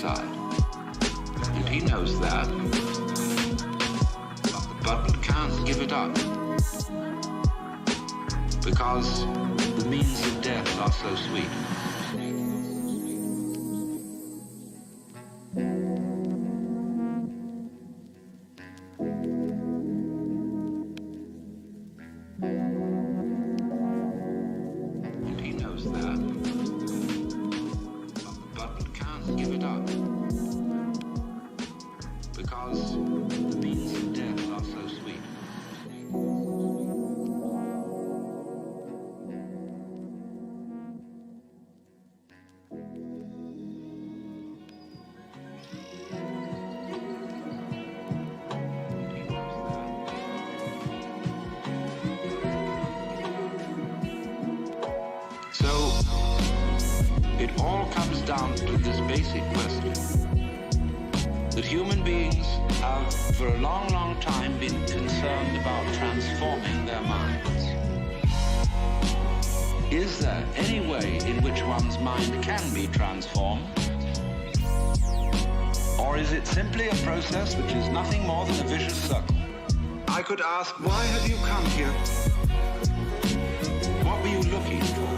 suicide. And he knows that. But we can't give it up. Because the means of death are so sweet. Down to this basic question, that human beings have for a long, long time been concerned about transforming their minds. Is there any way in which one's mind can be transformed? Or is it simply a process which is nothing more than a vicious circle? I could ask, why have you come here? What were you looking for?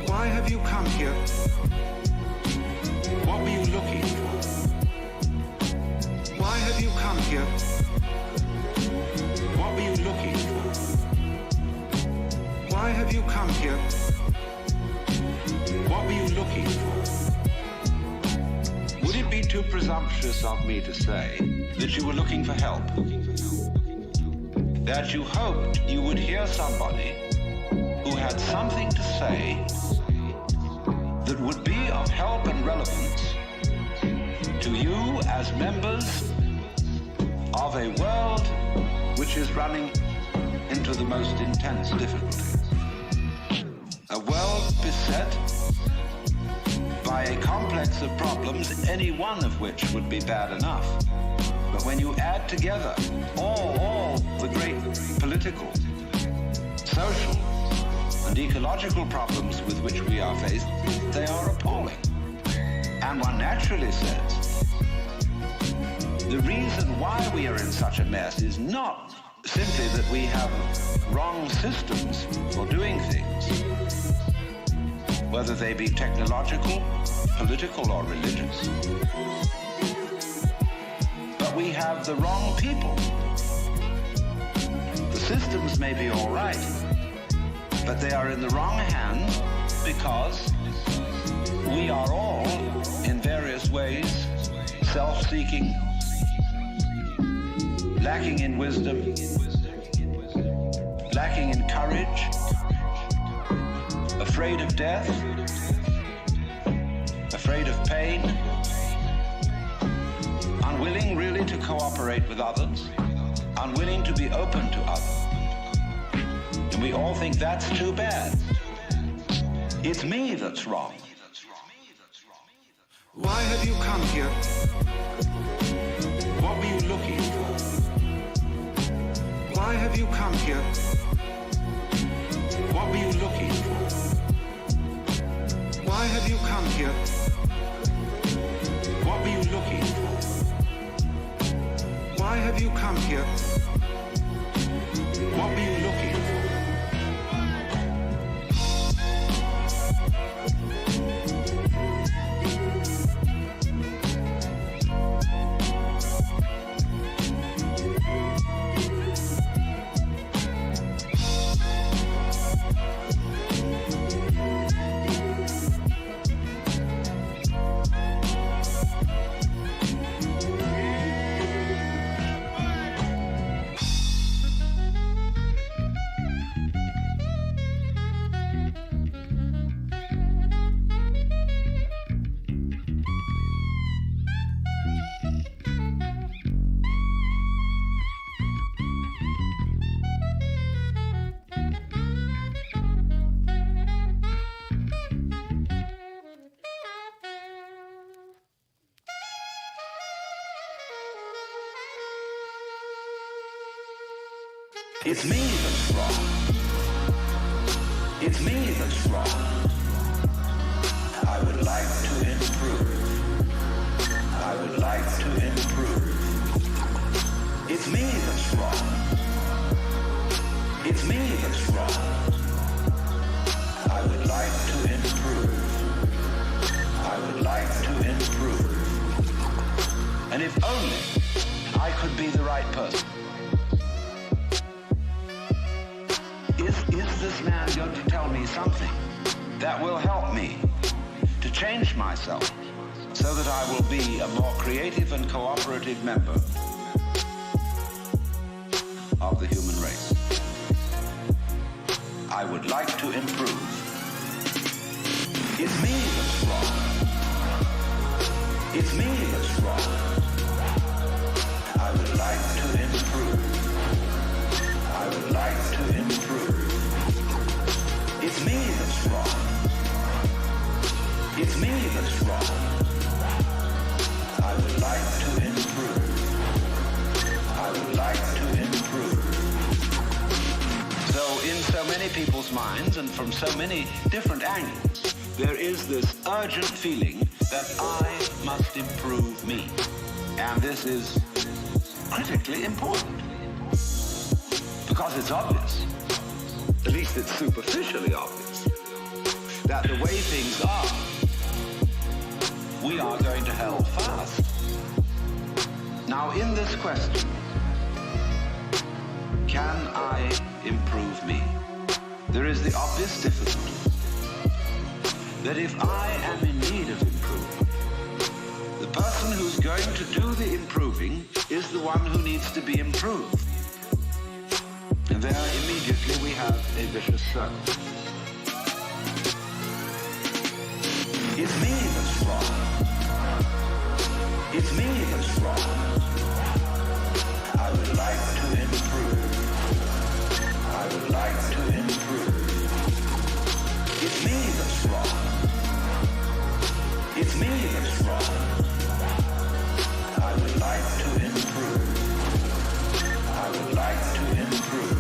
Why have you come here? What were you looking for? Why have you come here? What were you looking for? Why have you come here? What were you looking for? Would it be too presumptuous of me to say that you were looking for help? That you hoped you would hear somebody who had something to say that would be of help and relevance to you as members of a world which is running into the most intense difficulties. A world beset by a complex of problems, any one of which would be bad enough. But when you add together all the great political, social, and ecological problems with which we are faced, they are appalling. And one naturally says, the reason why we are in such a mess is not simply that we have wrong systems for doing things, whether they be technological, political, or religious. But we have the wrong people. The systems may be all right, but they are in the wrong hands because we are all, in various ways, self-seeking, lacking in wisdom, lacking in courage, afraid of death, afraid of pain, unwilling really to cooperate with others, unwilling to be open to others. And we all think that's too bad. It's me that's wrong. Why have you come here? What were you looking for? Why have you come here? What were you looking for? Why have you come here? What were you looking for? Why have you come here? What were you looking for? It's me that's wrong. It's me that's wrong. I would like to improve. if only I could be the right person. Is this man going to tell me something that will help me to change myself so that I will be a more creative and cooperative member of the human race? I would like to improve. It's me that's wrong. It's me that's wrong. I would like to improve. I would like to improve. It's me that's wrong. It's me that's wrong. I would like to improve. I would like to improve. So in so many people's minds and from so many different angles, there is this urgent feeling that I must improve me. And this is critically important. Because it's obvious, at least it's superficially obvious, that the way things are, we are going to hell fast. Now in this question, can I improve me? There is the obvious difficulty that if I am in need of improvement, the person who's going to do the improving is the one who needs to be improved. And there immediately we have a vicious circle. It's me that's wrong. It's me that's wrong. I would like to improve. I would like to improve. It's me that's wrong. It's me that's wrong. I would like to improve. I would like to improve.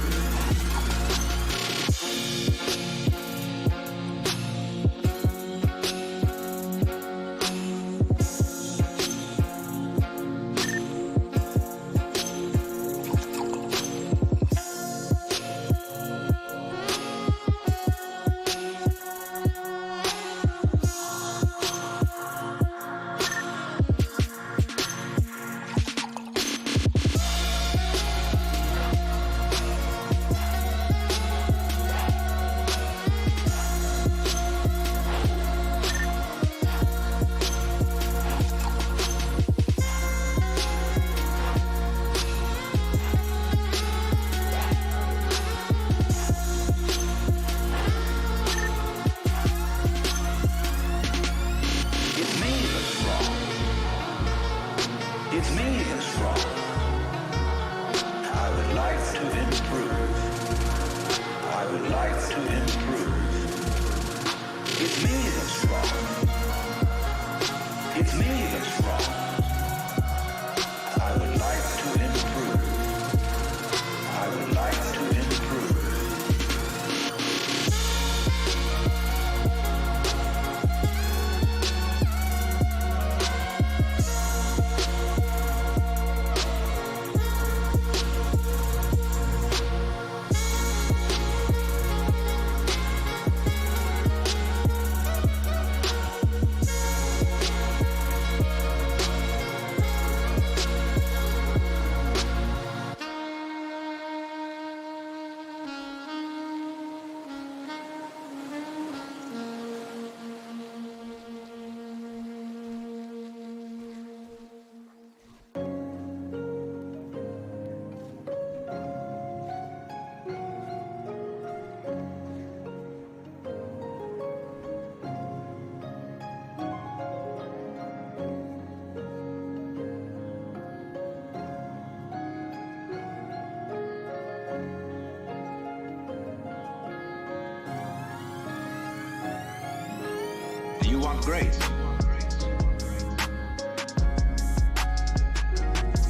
You want grace?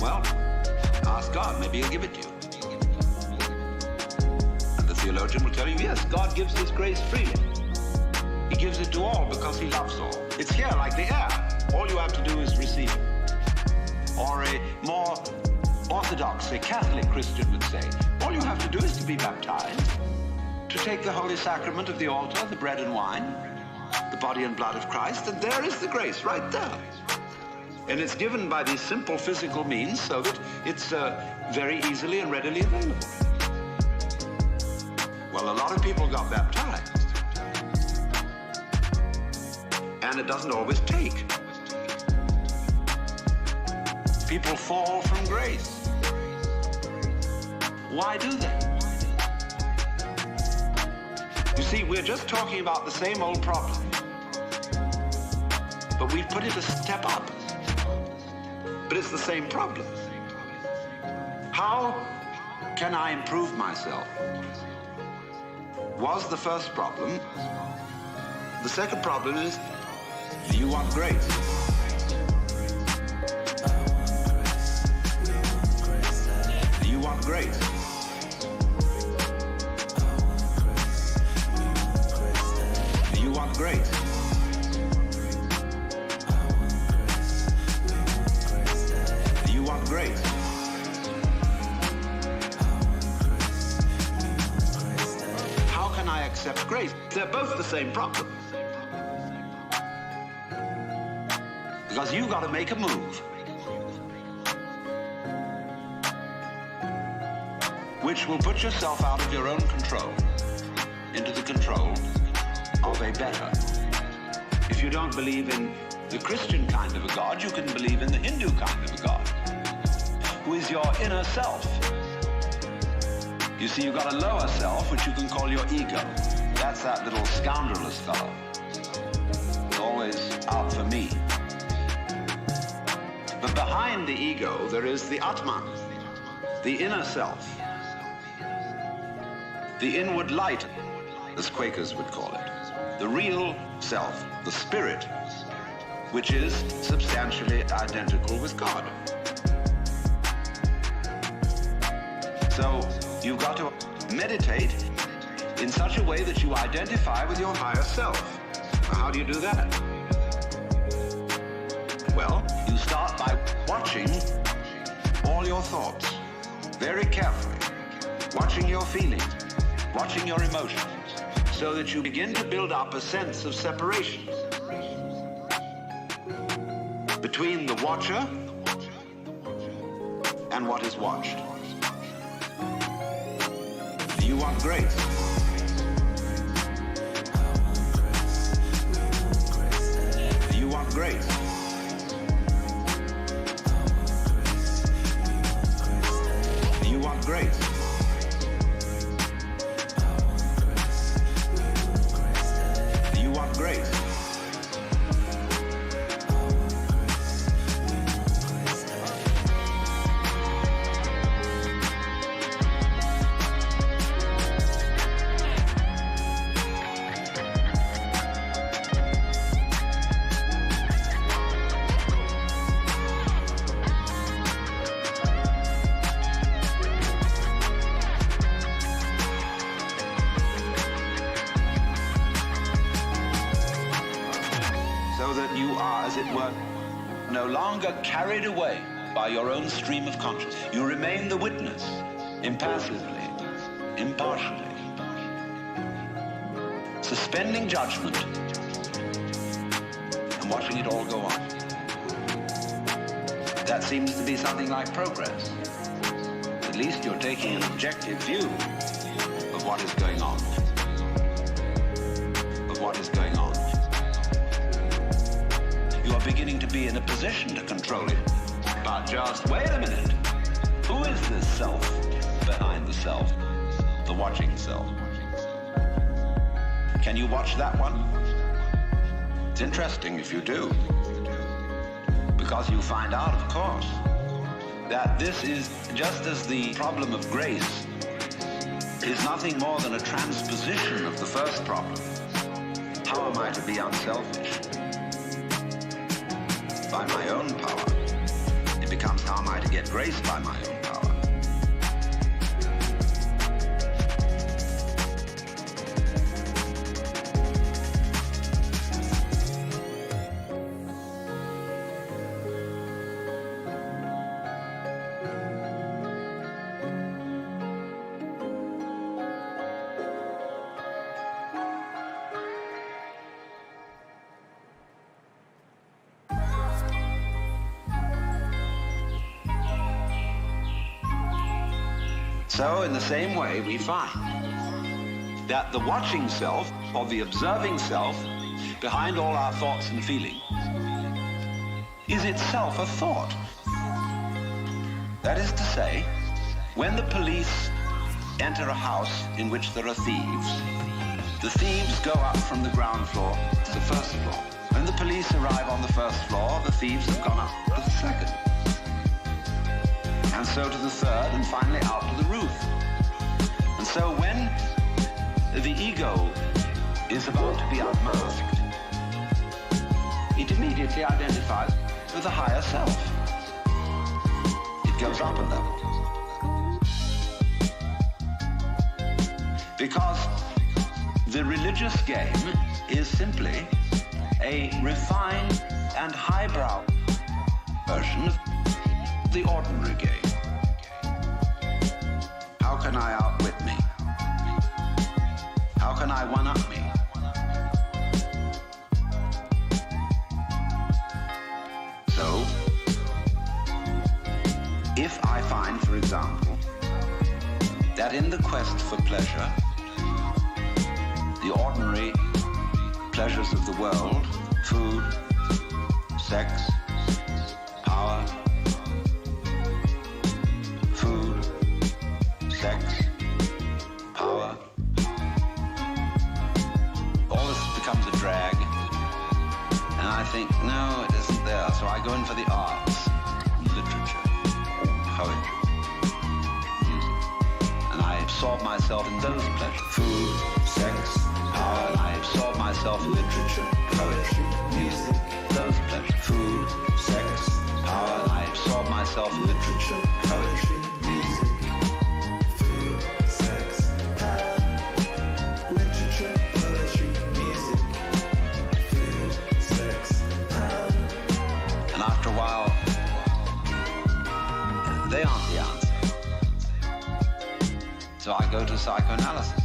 Well, ask God, maybe he'll give it to you. And the theologian will tell you, yes, God gives his grace freely. He gives it to all because he loves all. It's here like the air. All you have to do is receive it. Or a more orthodox, a Catholic Christian would say, all you have to do is to be baptized, to take the holy sacrament of the altar, the bread and wine, the body and blood of Christ, and there is the grace right there. And it's given by these simple physical means so that it's very easily and readily available. Well, a lot of people got baptized. And it doesn't always take. People fall from grace. Why do they? You see, we're just talking about the same old problem. But we've put it a step up. But it's the same problem. How can I improve myself? Was the first problem. The second problem is, do you want grace? Do you want grace? Do you want grace? Do you want grace? How can I accept grace? They're both the same problem. Because you've got to make a move which will put yourself out of your own control into the control of a better. If you don't believe in the Christian kind of a God, you can believe in the Hindu kind of a God, who is your inner self. You see, you've got a lower self, which you can call your ego. That's that little scoundrelous fellow. Always out for me. But behind the ego, there is the Atman, the inner self, the inward light, as Quakers would call it, the real self, the spirit, which is substantially identical with God. So you've got to meditate in such a way that you identify with your higher self. Now, how do you do that? Well, you start by watching all your thoughts very carefully, watching your feelings, watching your emotions, so that you begin to build up a sense of separation between the watcher and what is watched. Do you want grace? Do you want grace? Do you want grace? Do you want grace? No longer carried away by your own stream of consciousness. You remain the witness, impassively, impartially, suspending judgment and watching it all go on. That seems to be something like progress. At least you're taking an objective view of what is going on. Of what is going on. You are beginning to be in a position to control it. But just wait a minute. Who is this self behind the self? The watching self. Can you watch that one? It's interesting if you do. Because you find out, of course, that this is just as the problem of grace is nothing more than a transposition of the first problem. How am I to be unselfish? By my own power. It becomes how am I to get grace by my own power. So in the same way, we find that the watching self, or the observing self, behind all our thoughts and feelings, is itself a thought. That is to say, when the police enter a house in which there are thieves, the thieves go up from the ground floor to the first floor. When the police arrive on the first floor, the thieves have gone up to the second, and so to the third, and finally out to the roof. And so when the ego is about to be unmasked, it immediately identifies with the higher self. It goes up a level. Because the religious game is simply a refined and highbrow version of the ordinary game. How can I outwit me? How can I one-up me? So, if I find, for example, that in the quest for pleasure, the ordinary pleasures of the world, food, sex, power, food, sex, power, all this becomes a drag, and I think, no, it isn't there, so I go in for the arts, literature, poetry, music, and I absorb myself in those pleasures, food, sex, power, and I absorb myself in literature, poetry, music, those pleasures, food, sex, power, and I absorb myself in literature, poetry, music, food, sex, power, literature, poetry, music, food, sex, power. And after a while, they aren't the answer. So I go to psychoanalysis.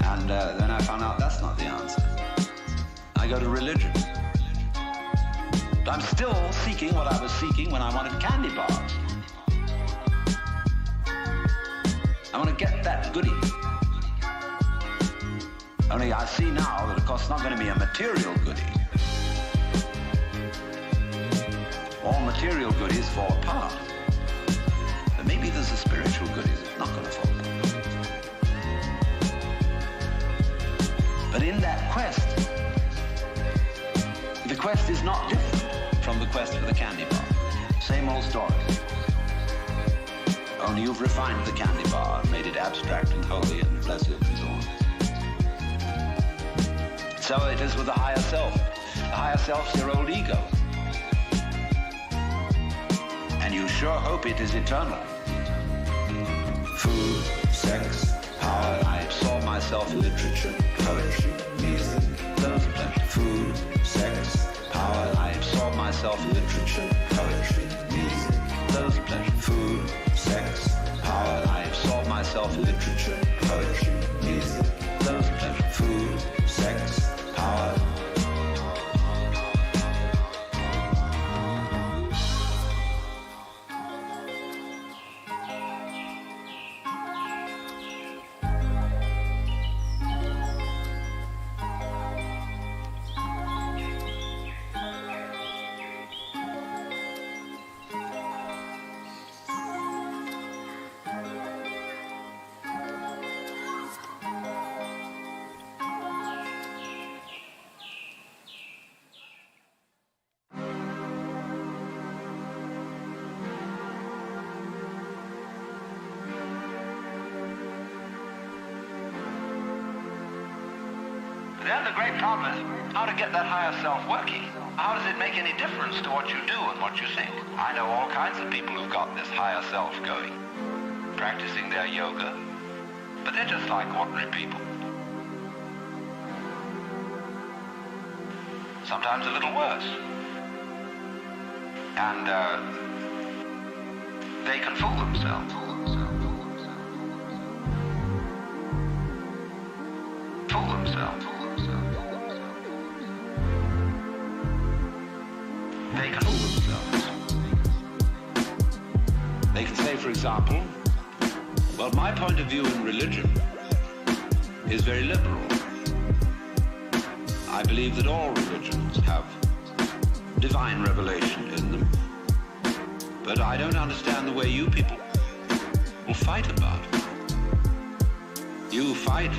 And then I found out that's not the answer. I go to religion. But I'm still seeking what I was seeking when I wanted candy bars. I want to get that goodie. Only I see now that, of course, it's not going to be a material goodie. All material goodies fall apart. But maybe there's a spiritual goodies that's not going to fall apart. But in that quest, the quest is not different from the quest for the candy bar. Same old story. Only you've refined the candy bar, made it abstract and holy and blessed and so on. So it is with the higher self. The higher self's your old ego. And you sure hope it is eternal. Food, sex, power, I absorb myself in literature, poetry, music, those pleasures. Food, sex, power, I absorb myself in literature, poetry, music, those pleasures. Food, sex, power, I absorb myself in literature, poetry, music, those pleasures. Food, sex, power. Then the great problem is how to get that higher self working. How does it make any difference to what you do and what you think? I know all kinds of people who've got this higher self going, practicing their yoga, but they're just like ordinary people. Sometimes a little worse. And they can fool themselves. Fool themselves. They can fool themselves. They can say, for example, Well, my point of view in religion is very liberal. I believe that all religions have divine revelation in them. But I don't understand the way you people will fight about it. You fight,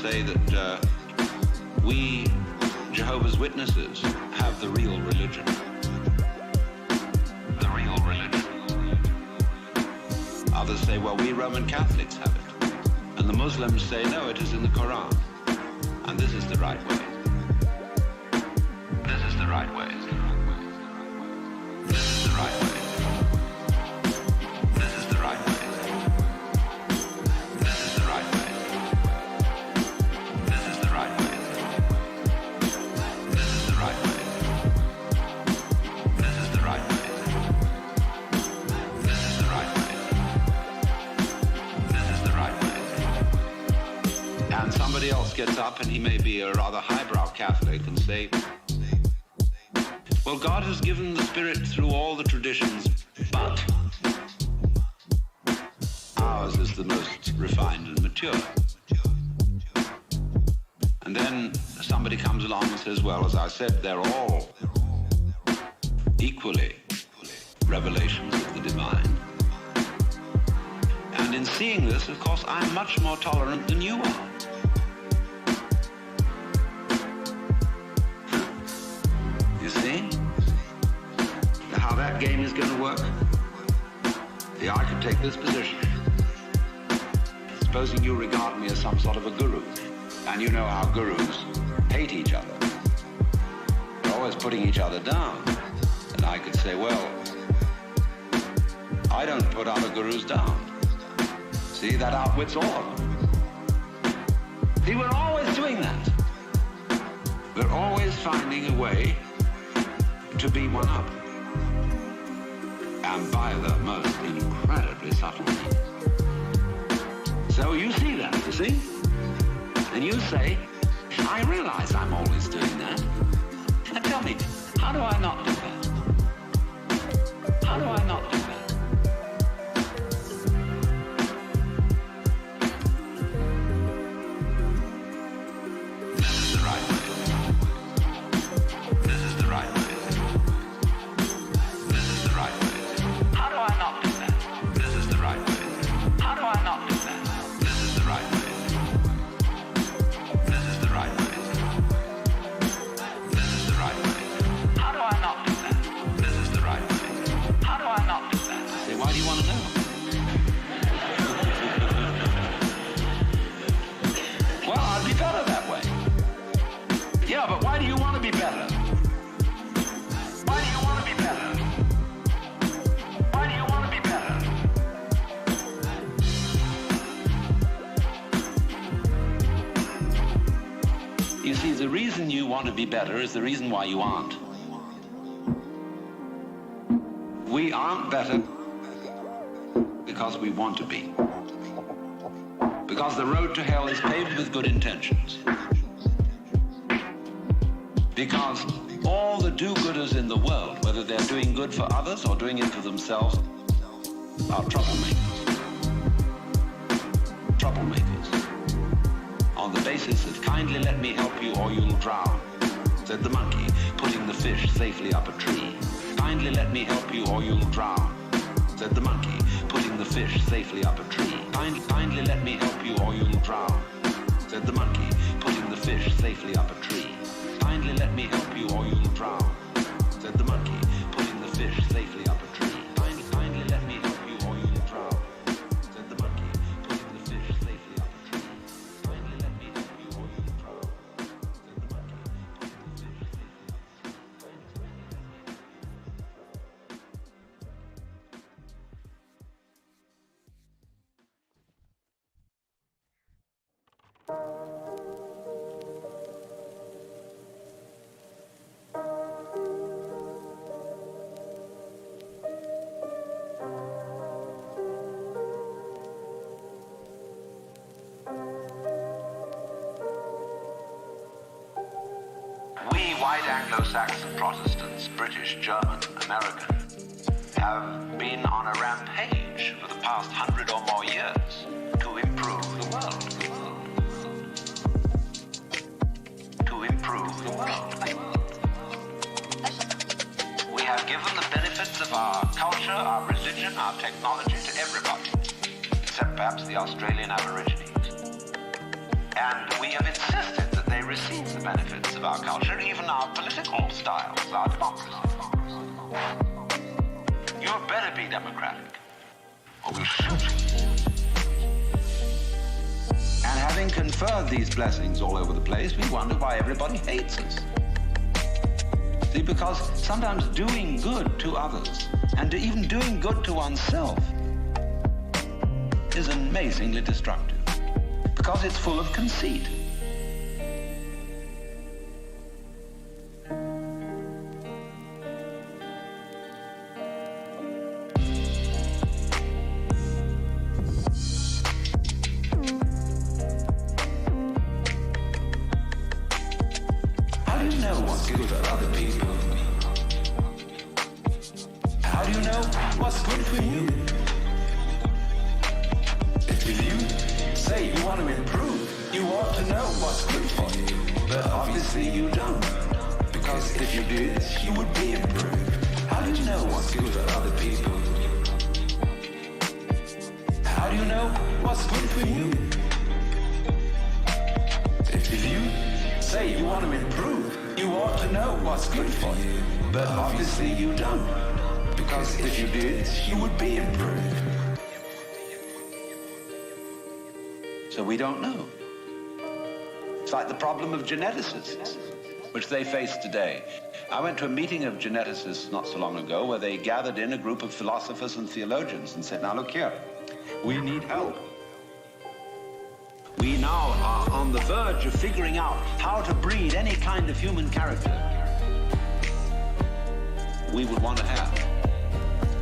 say that we, Jehovah's Witnesses, have the real religion. The real religion. Others say, well, we Roman Catholics have it. And the Muslims say, no, it is in the Quran. And this is the right way. This is the right way. This is the right way. This is the right way. This is the right way. This is the right way. This is the right way. This is the right way. This is the right way. This is the right way. And somebody else gets up, and he may be a rather highbrow Catholic, and say, well, God has given the Spirit through all the traditions, but ours is the most refined and mature. And then somebody comes along and says, well, as I said, they're all equally revelations of the divine. And in seeing this, of course, I'm much more tolerant than you are. You see how that game is going to work? See, I could take this position. Supposing you regard me as some sort of a guru, and you know how gurus hate each other. They're always putting each other down. And I could say, well, I don't put other gurus down. See, that outwits all of them. See, we're always doing that. We're always finding a way to be one up. And by the most incredibly subtle means. So you see that, you see? And you say, I realize I'm always doing that. Now tell me, how do I not do that? How do I not do that? This is the right way. This is the right way. This is the right way. How do I not do that? This is the right way. How do I not do that? This is the right way. This is the right way. This is the right way. How do I not do that? This is the right way. How do I not do that? Say, why do you want to know? Well, I'd be better that way. Yeah, but why do you want to be better? Why do you want to be better? Why do you want to be better? You see, the reason you want to be better is the reason why you aren't. We aren't better because we want to be. Because the road to hell is paved with good intentions. Because all the do-gooders in the world, whether they're doing good for others or doing it for themselves, are troublemakers. Troublemakers. On the basis of kindly let me help you or you'll drown, said the monkey, putting the fish safely up a tree. Kindly let me help you or you'll drown, said the monkey, putting the fish safely up a tree. Kindly let me help you or you'll drown, said the monkey, putting the fish safely up a tree. Kindly let me help you or you'll drown, said the monkey, putting the fish safely up a tree. Kindly let me help you or you'll drown, said the monkey, putting the fish safely up a tree. Kindly let me help you or you'll drown, said the monkey, putting the fish safely up a white Anglo-Saxon Protestants, British, German, American, have been on a rampage for the past 100 or more years. improve the world. We have given the benefits of our culture, our religion, our technology to everybody, except perhaps the Australian Aborigines. And we have insisted that they receive the benefits of our culture, even our political styles, our democracy. You had better be democratic, or we'll shoot you. And having conferred these blessings all over the place, we wonder why everybody hates us. See, because sometimes doing good to others, and even doing good to oneself, is amazingly destructive, because it's full of conceit. We don't know. It's like the problem of geneticists, which they face today. I went to a meeting of geneticists not so long ago where they gathered in a group of philosophers and theologians and said, now look here, we need help. We now are on the verge of figuring out how to breed any kind of human character we would want to have.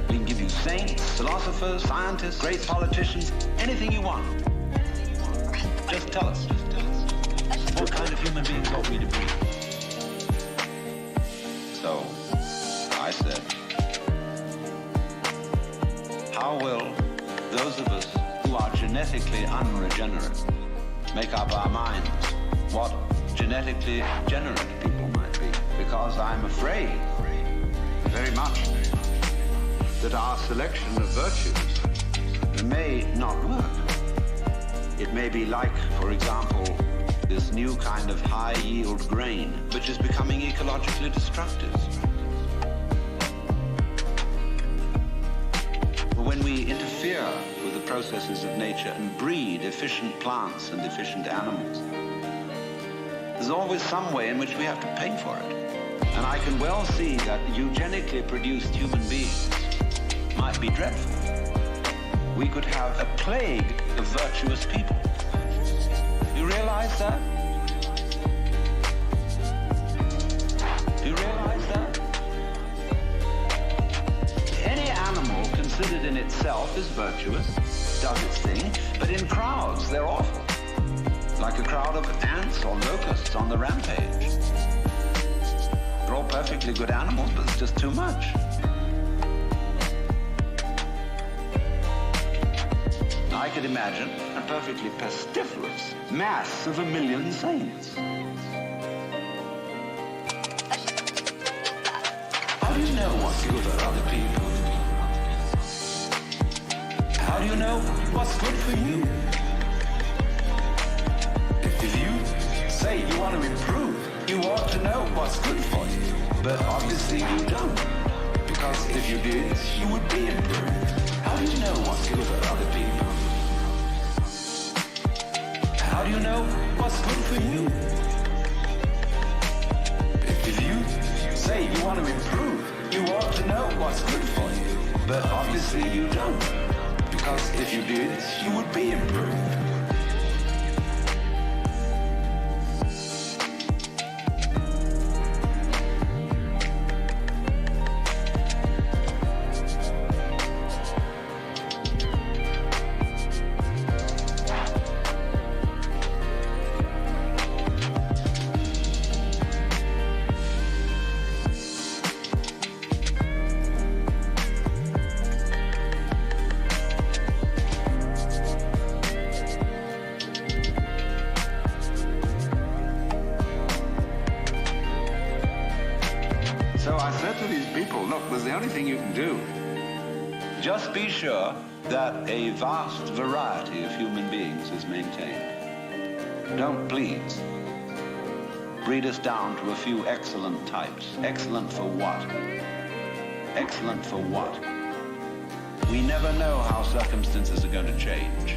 We can give you saints, philosophers, scientists, great politicians, anything you want. Just tell us. What kind of human beings ought we to be? So, I said, how will those of us who are genetically unregenerate make up our minds what genetically generate people might be? Because I'm afraid very much that our selection of virtues may not work. It may be like, for example, this new kind of high-yield grain, which is becoming ecologically destructive. But when we interfere with the processes of nature and breed efficient plants and efficient animals, there's always some way in which we have to pay for it. And I can well see that eugenically produced human beings might be dreadful. We could have a plague of virtuous people. You realize that? Do you realize that? Any animal considered in itself is virtuous, does its thing, but in crowds they're awful. Like a crowd of ants or locusts on the rampage. They're all perfectly good animals, but it's just too much. I could imagine a perfectly pestiferous mass of 1 million saints. How do you know what's good for other people? How do you know what's good for you? If you say you want to improve, you ought to know what's good for you. But obviously you don't. Because if you did, you would be improved. How do you know what's good for other people? How do you know what's good for you? If you say you want to improve, you ought to know what's good for you. But obviously you don't. Because if you did, you would be improved. So I said to these people, look, there's the only thing you can do. Just be sure that a vast variety of human beings is maintained. Don't please breed us down to a few excellent types. Excellent for what? Excellent for what? We never know how circumstances are going to change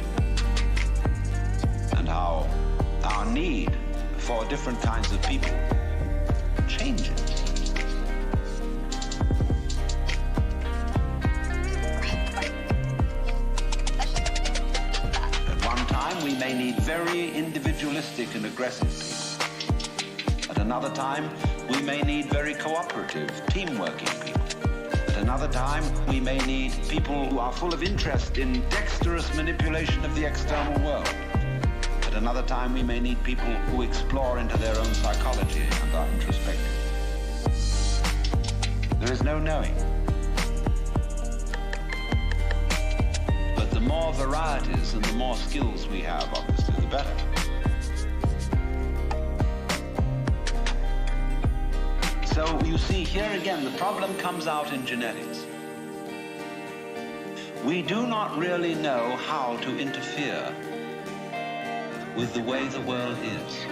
and how our need for different kinds of people changes. We may need very individualistic and aggressive people. At another time, we may need very cooperative, team-working people. At another time, we may need people who are full of interest in dexterous manipulation of the external world. At another time, we may need people who explore into their own psychology and are introspective. There is no knowing. The more varieties and the more skills we have, obviously, the better. So you see, here again, the problem comes out in genetics. We do not really know how to interfere with the way the world is.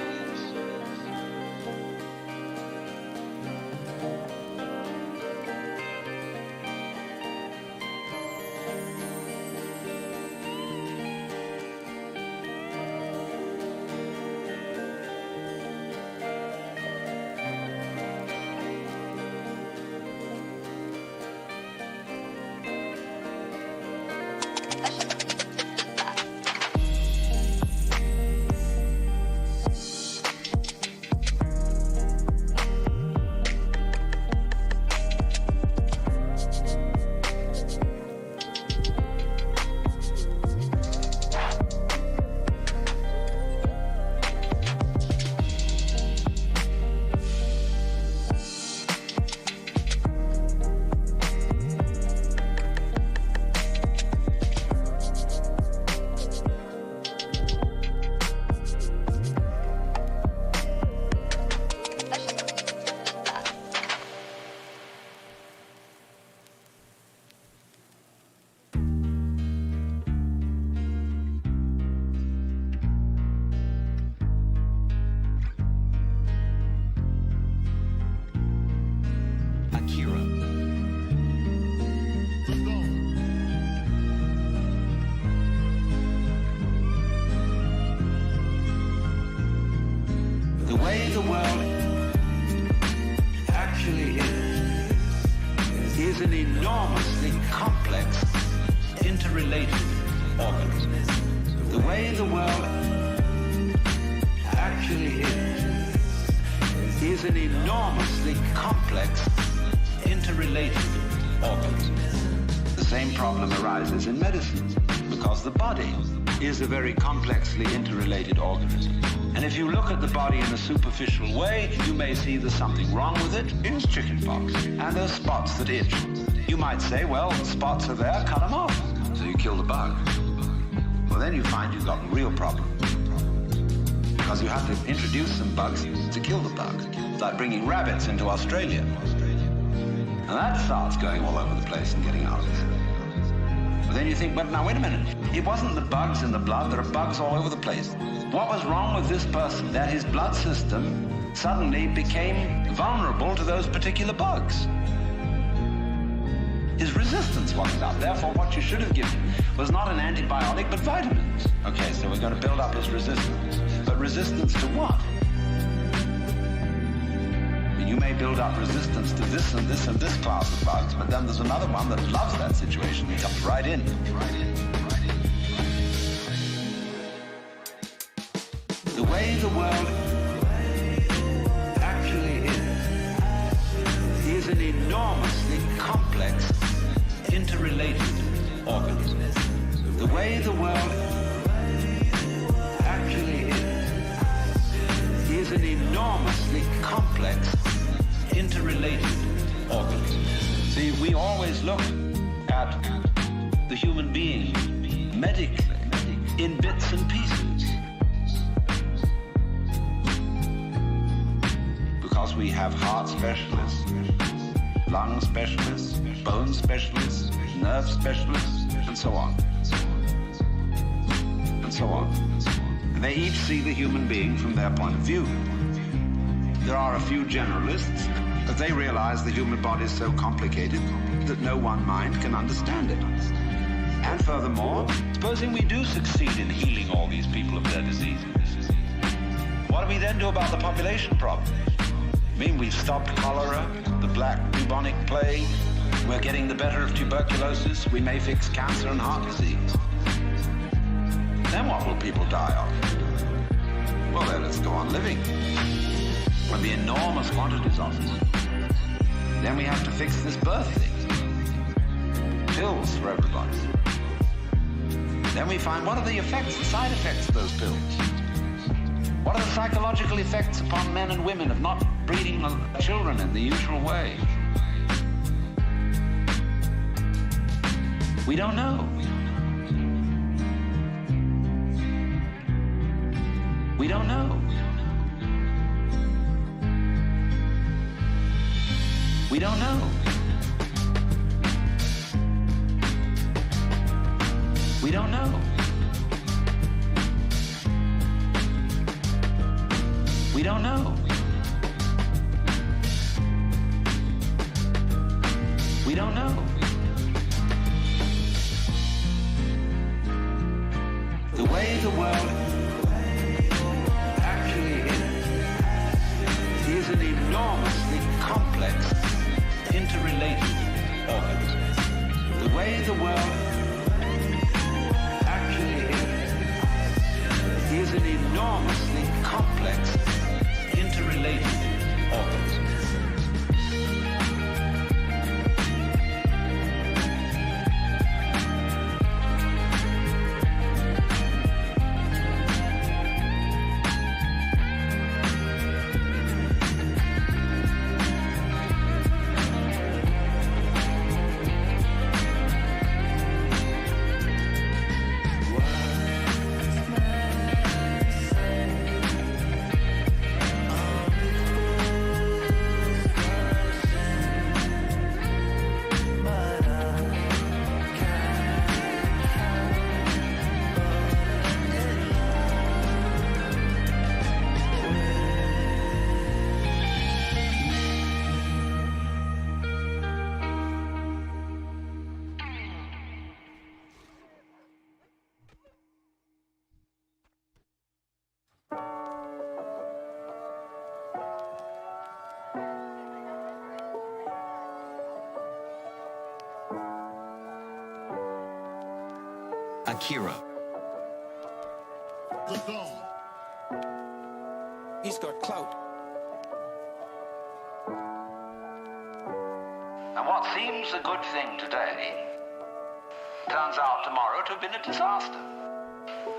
An enormously complex, interrelated organism. The way the world actually is an enormously complex, interrelated organism. The same problem arises in medicine because the body is a very complexly interrelated organism. And if you look at the body in a superficial way, you may see there's something wrong with it. It's chickenpox. And there's spots that itch. You might say, well, the spots are there, cut them off. So you kill the bug. Well, then you find you've got a real problem. Because you have to introduce some bugs to kill the bug. It's like bringing rabbits into Australia. And that starts going all over the place and getting out of it. But then you think, well, now wait a minute. It wasn't the bugs in the blood. There are bugs all over the place. What was wrong with this person? That his blood system suddenly became vulnerable to those particular bugs. His resistance wasn't up. Therefore, what you should have given was not an antibiotic, but vitamins. Okay, so we're going to build up his resistance. But resistance to what? You may build up resistance to this and this and this class of bugs, but then there's another one that loves that situation. He comes right in. The way the world actually is an enormously complex, interrelated organism. The way the world actually is an enormously complex, interrelated organism. See, we always look at the human being medically in bits and pieces. Because we have heart specialists, lung specialists, bone specialists, nerve specialists, and so on. And so on. And they each see the human being from their point of view. There are a few generalists, but they realize the human body is so complicated that no one mind can understand it. And furthermore, supposing we do succeed in healing all these people of their diseases, what do we then do about the population problem? I mean, we've stopped cholera, the black bubonic plague, we're getting the better of tuberculosis, we may fix cancer and heart disease. Then what will people die of? Well, then let's go on living. When the enormous quantities of it. Then we have to fix this birth thing. Pills for everybody. Then we find what are the effects, the side effects of those pills? What are the psychological effects upon men and women of not breeding children in the usual way? We don't know. We don't know. We don't know. We don't know. We don't know. We don't know. The way the world actually is an enormously complex, interrelated organism. The way the world actually is an enormously complex, interrelated organism. Akira. He's got clout. And what seems a good thing today turns out tomorrow to have been a disaster.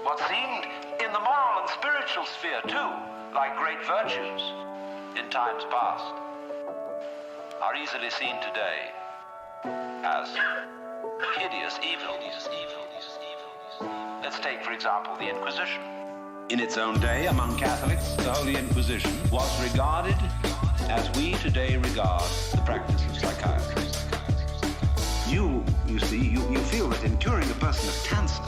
What seemed in the moral and spiritual sphere too, like great virtues in times past, are easily seen today as hideous evil. Let's take, for example, the Inquisition. In its own day, among Catholics, the Holy Inquisition was regarded as we today regard the practice of psychiatry. You see, you feel that in curing a person of cancer,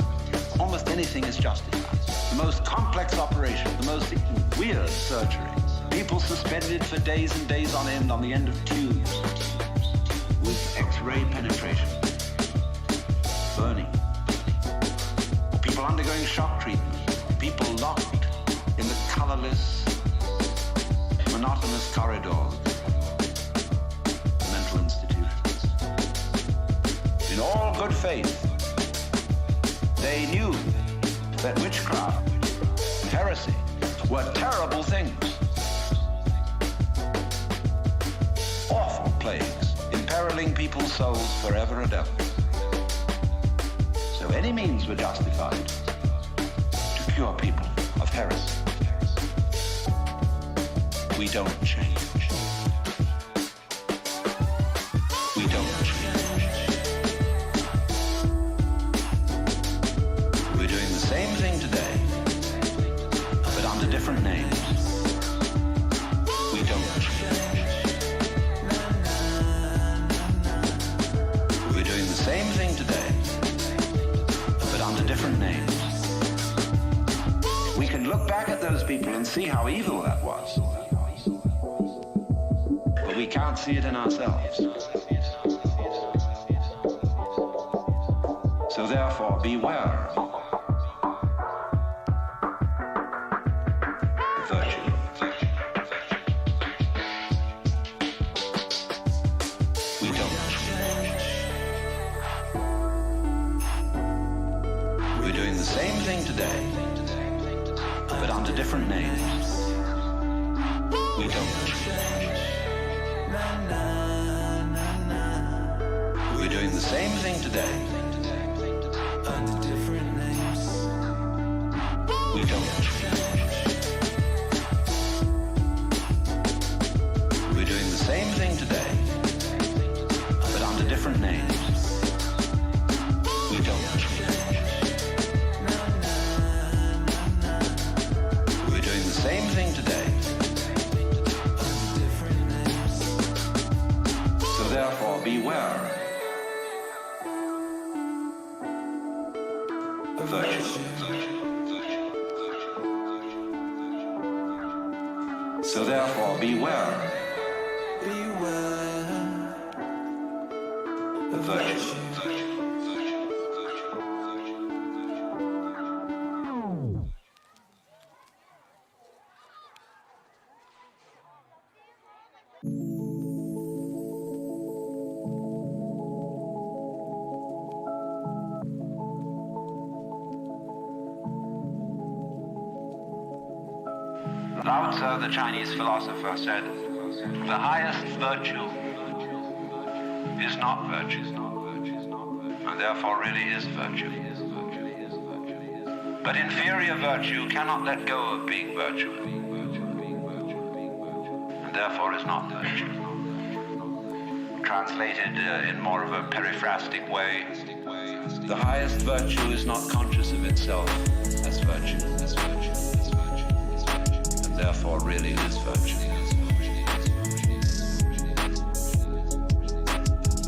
almost anything is justified. The most complex operation, the most weird surgery. People suspended for days and days on end on the end of tubes with X-ray penetration, burning. People undergoing shock treatment, people locked in the colorless, monotonous corridors of mental institutions. In all good faith, they knew that witchcraft and heresy were terrible things, awful plagues, imperiling people's souls forever and ever. So any means were justified to cure people of heresy. We don't change. We don't change. We're doing the same thing today, but under different names. We don't change. see how evil that was. But we can't see it in ourselves. So therefore, beware of virtue. We don't. We're doing the same thing today, but under different names. We don't. We're doing the same thing today, under different names. We don't. We're doing the same thing today, but under different names. We don't. We're doing the same thing today, under different names. So therefore, beware of virtue. So therefore, beware of virtue. Lao Tzu, the Chinese philosopher, said, "The highest virtue is not virtue, and therefore really is virtue. But inferior virtue cannot let go of being virtue, and therefore is not virtue." Translated in more of a periphrastic way, the highest virtue is not conscious of itself as virtue, and therefore really is virtue.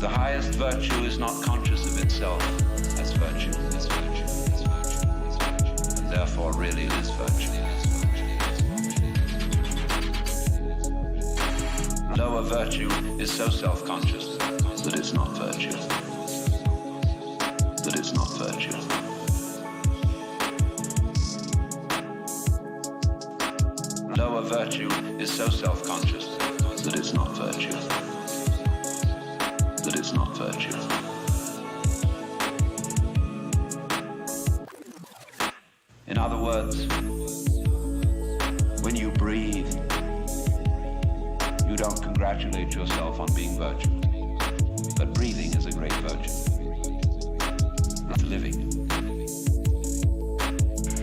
The highest virtue is not conscious of itself as virtue, and therefore really is virtue. Lower virtue is so self-conscious that it's not virtue. That it's not virtue. Lower virtue is so self-conscious that it's not virtue. That it's not virtue. In other words, when you breathe, you don't congratulate yourself on being virtue. But breathing is a great virtue. It's living.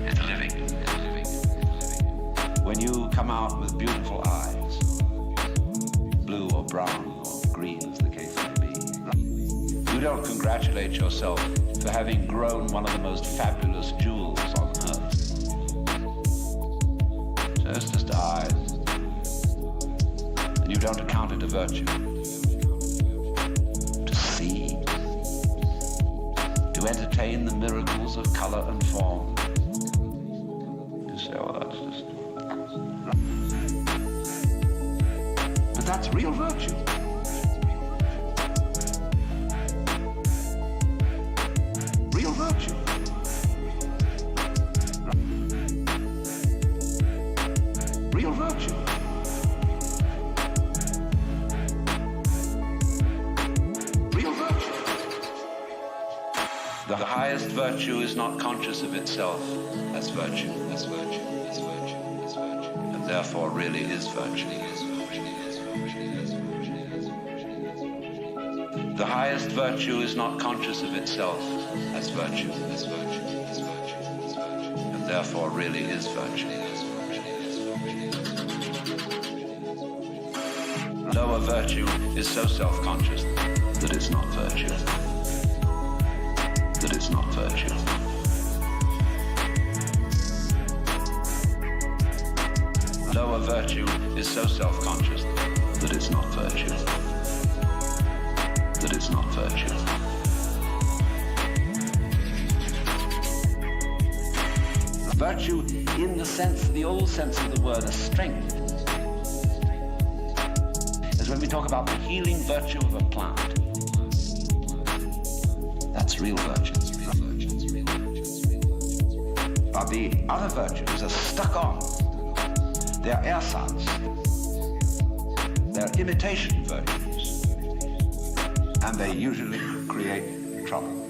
It's living. When you come out with beautiful eyes, blue or brown or green as the case may be, you don't congratulate yourself for having grown one of the most fabulous jewels on earth. So it's just eyes. And you don't account it a virtue. To see, to entertain the miracles of color and form. You say, oh, that's just... But that's real virtue. Real virtue. Real virtue. The highest virtue is not conscious of itself as virtue, and therefore really is virtue. The highest virtue is not conscious of itself as virtue, and therefore really is virtue. Lower virtue is so self-conscious that it's not virtue. That it's not virtue. Lower virtue is so self-conscious that it's not virtue. That it's not virtue. Virtue in the sense, the old sense of the word, a strength. As when we talk about the healing virtue of a plant. That's real virtue. But the other virtues are stuck on. They're ersatz. They're imitation virtues. And they usually create trouble.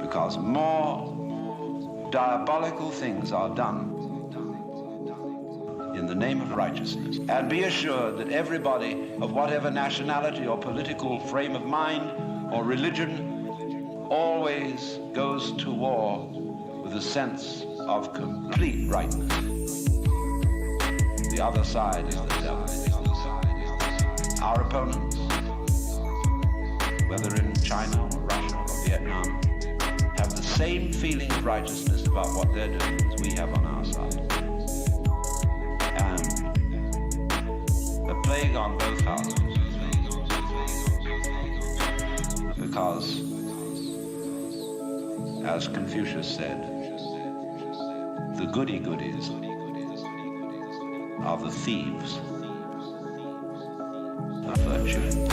Because more diabolical things are done in the name of righteousness. And be assured that everybody of whatever nationality or political frame of mind or religion always goes to war with a sense of complete rightness. The other side is the devil. Our opponents, whether in China or Russia or Vietnam, have the same feeling of righteousness about what they're doing as we have on our side. And a plague on both houses. Because, as Confucius said, the goody-goodies are the thieves of virtue.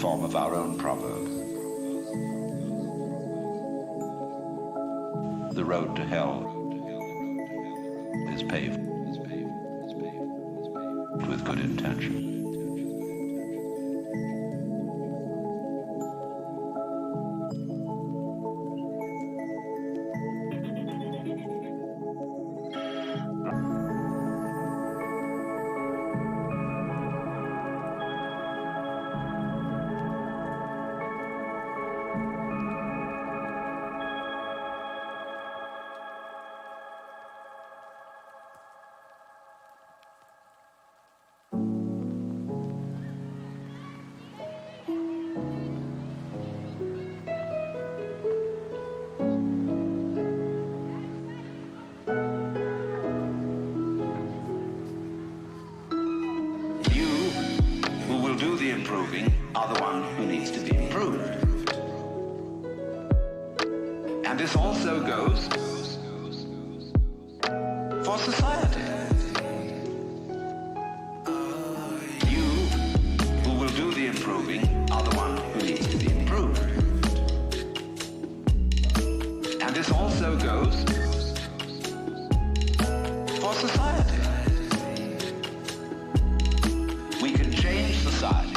Of our own proverb. The road to hell is paved with good intention. Improving are the one who needs to be improved. And this also goes for society. You who will do the improving are the one who needs to be improved. And this also goes for society. We can change society.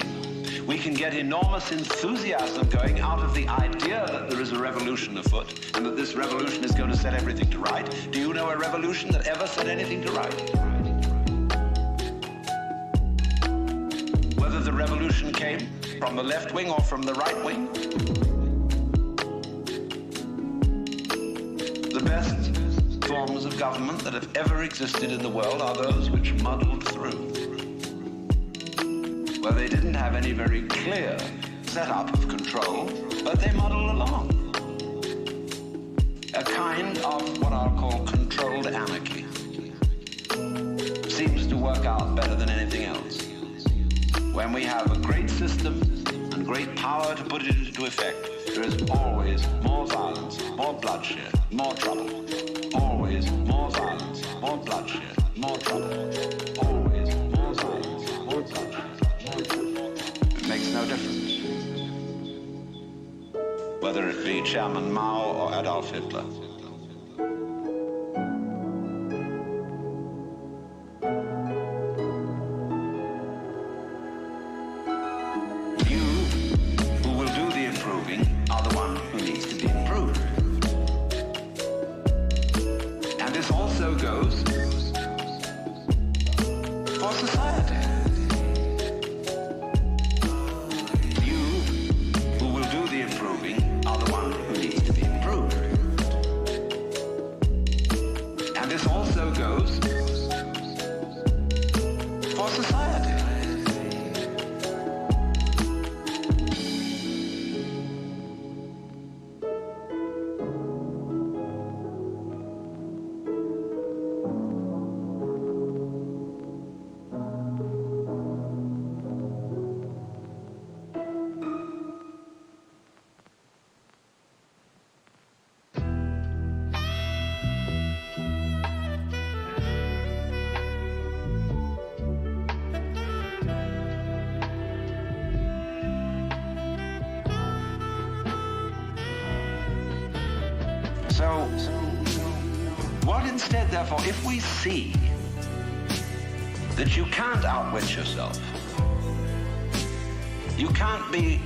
We can get enormous enthusiasm going out of the idea that there is a revolution afoot and that this revolution is going to set everything to right. Do you know a revolution that ever set anything to right? Whether the revolution came from the left wing or from the right wing, the best forms of government that have ever existed in the world are those which muddled through. Well, they didn't have any very clear setup of control, but they muddle along. A kind of what I'll call controlled anarchy seems to work out better than anything else. When we have a great system and great power to put it into effect, there is always more violence, more bloodshed, more trouble. Always more violence, more bloodshed, more trouble. Always more violence, more bloodshed. It makes no difference whether it be Chairman Mao or Adolf Hitler. You who will do the improving are the ones for society. You who will do the improving are the one who needs to be improved. And this also goes for society. So, what instead, therefore, if we see that you can't outwit yourself, you can't be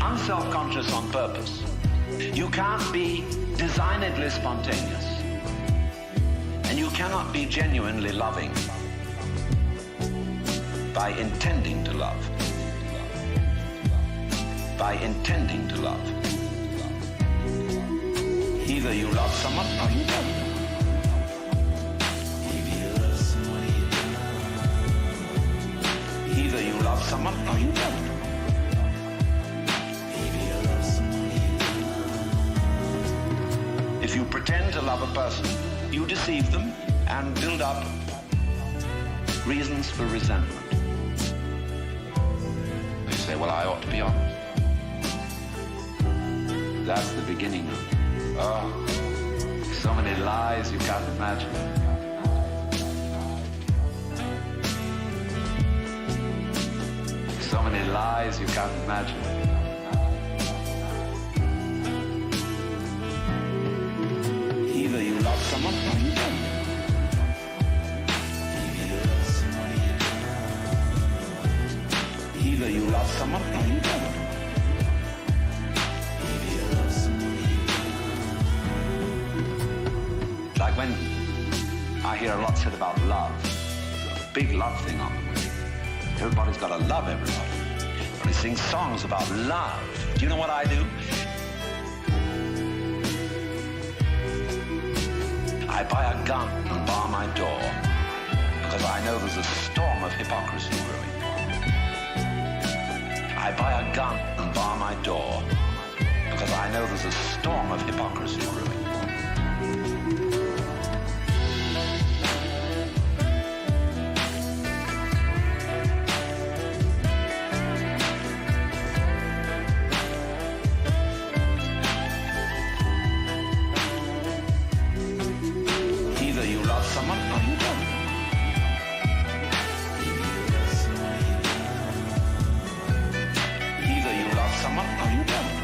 unself-conscious on purpose, you can't be designedly spontaneous, and you cannot be genuinely loving by intending to love, by intending to love. Either you love someone or you don't. Either you love someone or you don't. If you pretend to love a person, you deceive them and build up reasons for resentment. You say, well, I ought to be honest. That's the beginning of it. Oh, so many lies you can't imagine. So many lies you can't imagine. Either you love someone or you don't. Either you love someone or you don't. Like when I hear a lot said about love, a big love thing on the way. Everybody's got to love everybody. Everybody sings songs about love. Do you know what I do? I buy a gun and bar my door because I know there's a storm of hypocrisy brewing. I buy a gun and bar my door because I know there's a storm of hypocrisy brewing. Someone or you don't. Either you love someone or you don't.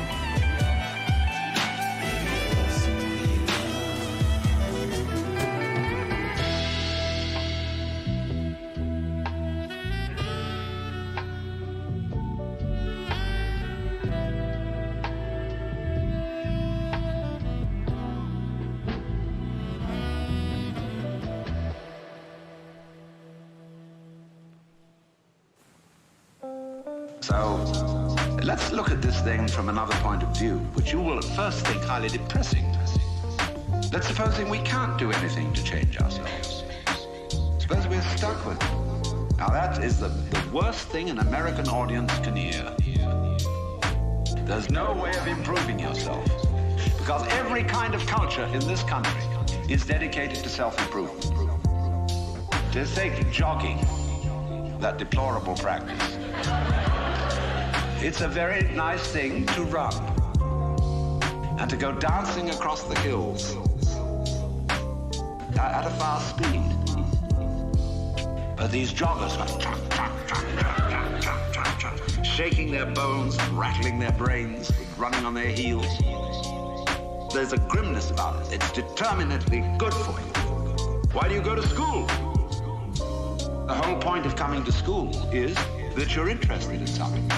So, let's look at this thing from another point of view, which you will at first think highly depressing. Let's supposing we can't do anything to change ourselves. Suppose we're stuck with it. Now that is the worst thing an American audience can hear. There's no way of improving yourself, because every kind of culture in this country is dedicated to self-improvement. Just take jogging, that deplorable practice. It's a very nice thing to run and to go dancing across the hills at a fast speed. But these joggers are shaking their bones, rattling their brains, running on their heels. There's a grimness about it. It's determinedly good for you. Why do you go to school? The whole point of coming to school is that you're interested in something.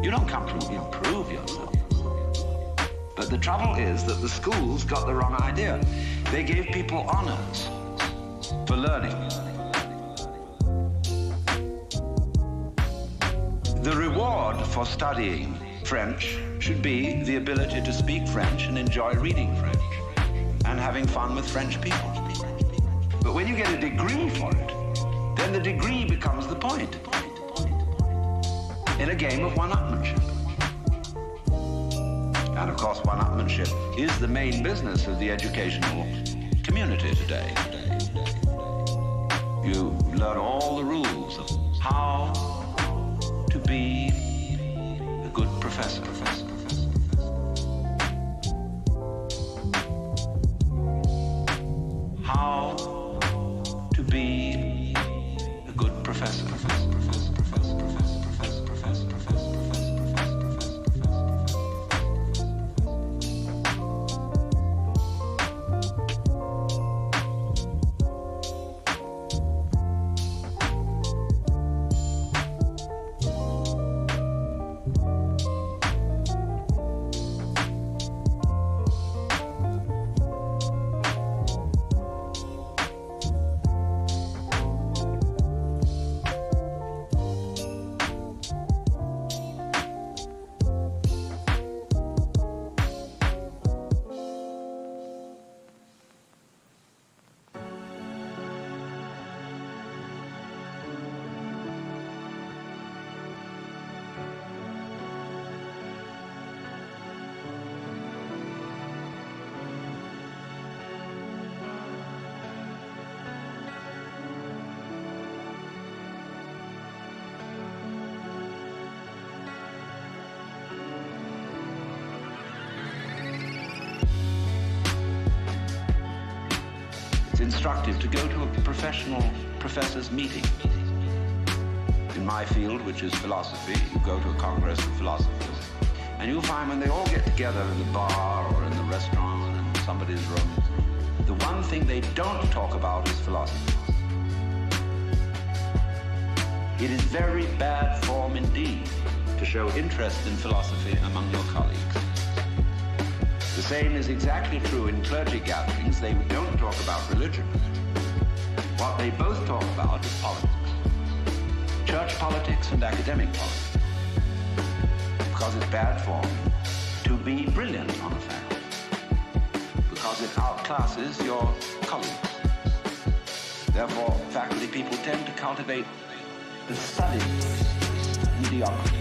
You don't come to improve yourself. But the trouble is that the schools got the wrong idea. They gave people honors for learning. The reward for studying French should be the ability to speak French and enjoy reading French and having fun with French people. But when you get a degree for it, then the degree becomes the point in a game of one-upmanship. And of course, one-upmanship is the main business of the educational community today. You learn all the rules of how to be a good professor. How to be a good professor. Instructive to go to a professional professor's meeting. In my field, which is philosophy, you go to a congress of philosophers, and you'll find when they all get together in the bar or in the restaurant in somebody's room, the one thing they don't talk about is philosophy. It is very bad form indeed to show interest in philosophy among your colleagues. The same is exactly true in clergy gatherings. They don't talk about religion. What they both talk about is politics. Church politics and academic politics. Because it's bad form to be brilliant on a faculty. Because it outclasses your colleagues. Therefore, faculty people tend to cultivate the studied mediocrity.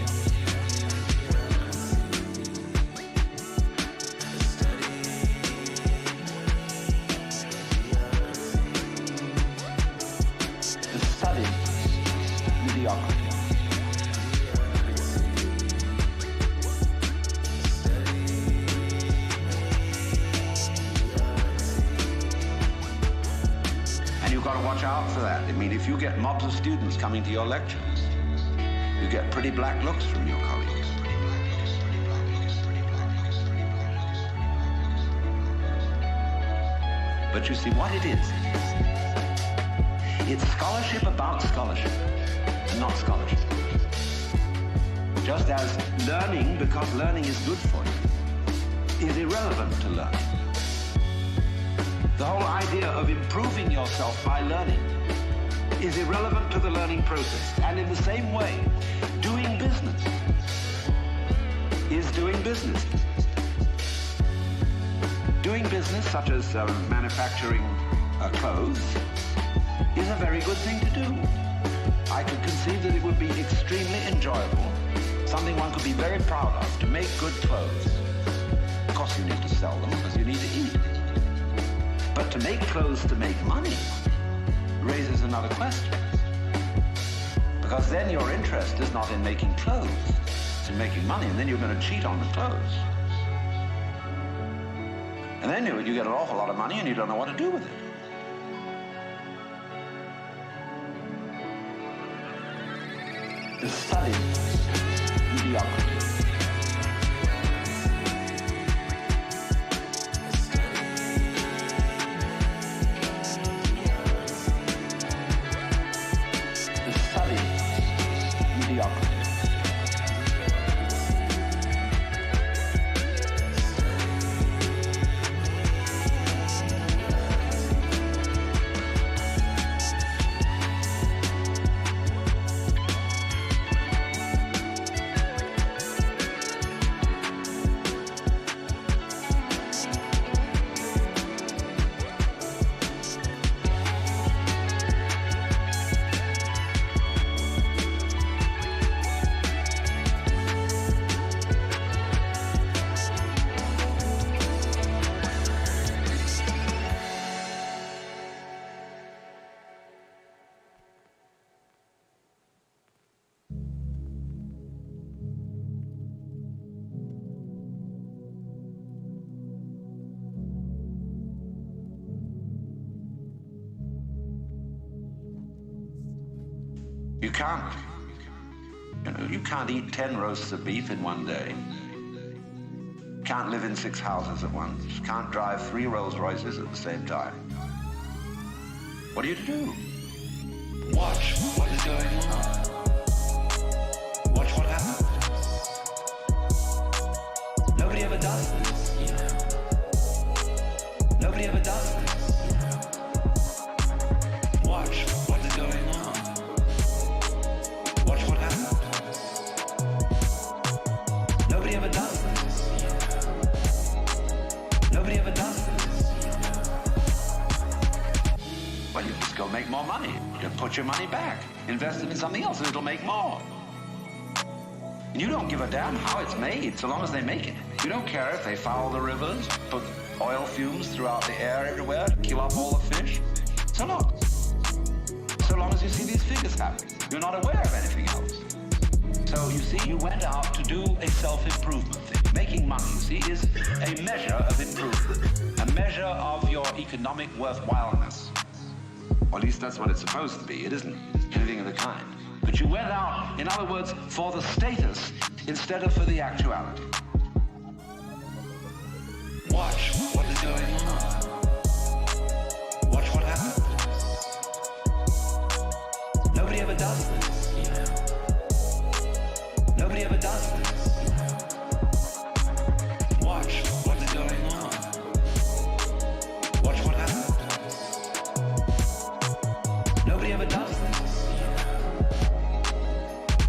And you've got to watch out for that. I mean, if you get mobs of students coming to your lectures, you get pretty black looks from your colleagues. But you see what it is. It's scholarship about scholarship, not scholarship. Just as learning, because learning is good for you, is irrelevant to learning. The whole idea of improving yourself by learning is irrelevant to the learning process. And in the same way, doing business is doing business. Doing business, such as manufacturing clothes, is a very good thing to do. I could conceive that it would be extremely enjoyable, something one could be very proud of, to make good clothes. Of course you need to sell them because you need to eat. But to make clothes to make money raises another question. Because then your interest is not in making clothes, it's in making money, and then you're going to cheat on the clothes. And then you get an awful lot of money and you don't know what to do with it. The study mediocrity. The study mediocrity. You can't. You can't eat 10 roasts of beef in one day. Can't live in 6 houses at once. Can't drive 3 Rolls Royces at the same time. What do you do? Watch what is going on. Watch what happens. Nobody ever does this. Nobody ever does this. Watch what is going on. Watch what happens. Nobody ever does this. Nobody ever does this. Well, you just go make more money. You put your money back. Invest it in something else and it'll make more. And you don't give a damn how it's made, so long as they make it. You don't care if they foul the rivers, put oil fumes throughout the air everywhere, kill off all the fish. So long as you see these figures happen, you're not aware of anything else. So you see, you went out to do a self-improvement thing. Making money, you see, is a measure of improvement, a measure of your economic worthwhileness. Or at least that's what it's supposed to be. It isn't anything of the kind. But you went out, in other words, for the status instead of for the actuality. Watch what is going on. Watch what happens. Nobody ever does this. Nobody ever does this. Watch what is going on. Watch what happens. Nobody ever does this.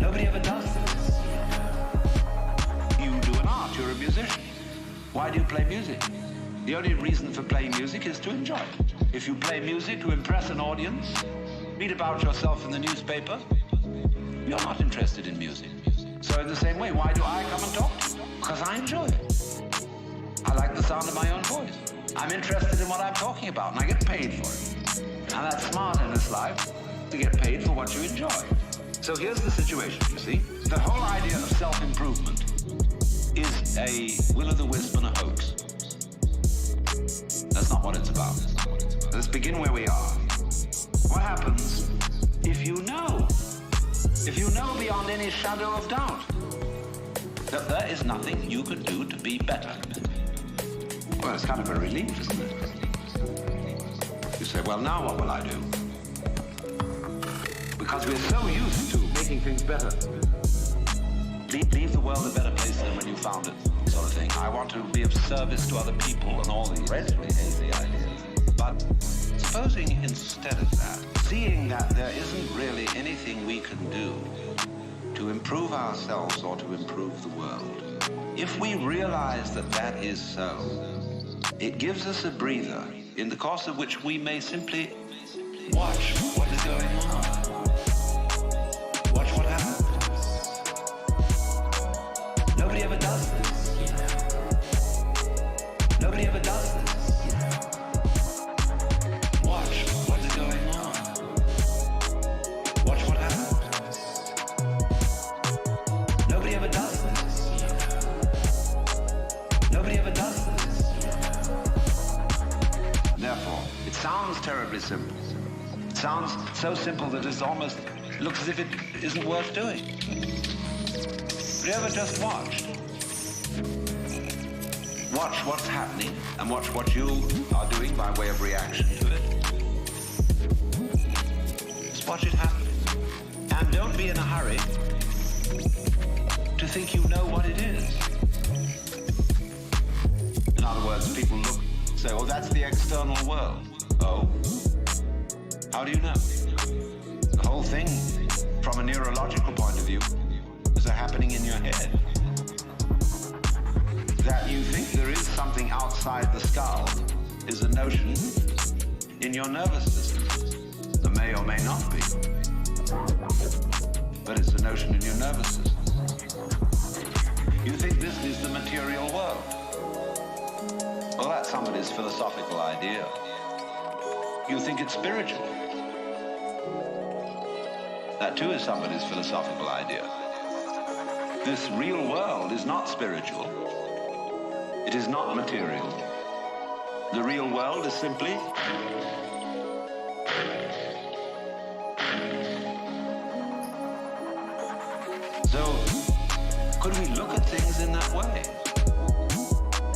Nobody ever does this. You do an art, you're a musician. Why do you play music? The only reason for playing music is to enjoy it. If you play music to impress an audience, read about yourself in the newspaper, you're not interested in music. So in the same way, why do I come and talk to you? Because I enjoy it. I like the sound of my own voice. I'm interested in what I'm talking about, and I get paid for it. And that's smart in this life, to get paid for what you enjoy. So here's the situation, you see. The whole idea of self-improvement is a will-o'-the-wisp and a hoax. That's not what it's about. Let's begin where we are. What happens if you know beyond any shadow of doubt that there is nothing you can do to be better? Well, it's kind of a relief, isn't it? You say, well, now what will I do? Because we're so used to making things better. Leave the world a better place than when you found it, sort of thing. I want to be of service to other people and all these relatively hazy ideas. But supposing instead of that, seeing that there isn't really anything we can do to improve ourselves or to improve the world, if we realize that that is so, it gives us a breather in the course of which we may simply watch what is going on. Watch what happens. Nobody ever does this. Nobody ever does this. Watch what is going on. Watch what happens. Nobody ever does this. Nobody ever does this. Therefore, it sounds terribly simple. It sounds so simple that it almost looks as if it isn't worth doing. Have you ever just watched? Watch what's happening and watch what you are doing by way of reaction to it. Just watch it happen. And don't be in a hurry to think you know what it is. In other words, people look, say, oh, that's the external world. Oh? How do you know? The whole thing, from a neurological point of view, is happening in your head. That you think there is something outside the skull is a notion in your nervous system. There may or may not be. But it's a notion in your nervous system. You think this is the material world. Well, that's somebody's philosophical idea. You think it's spiritual. That too is somebody's philosophical idea. This real world is not spiritual. It is not material. The real world is simply So, could we look at things in that way?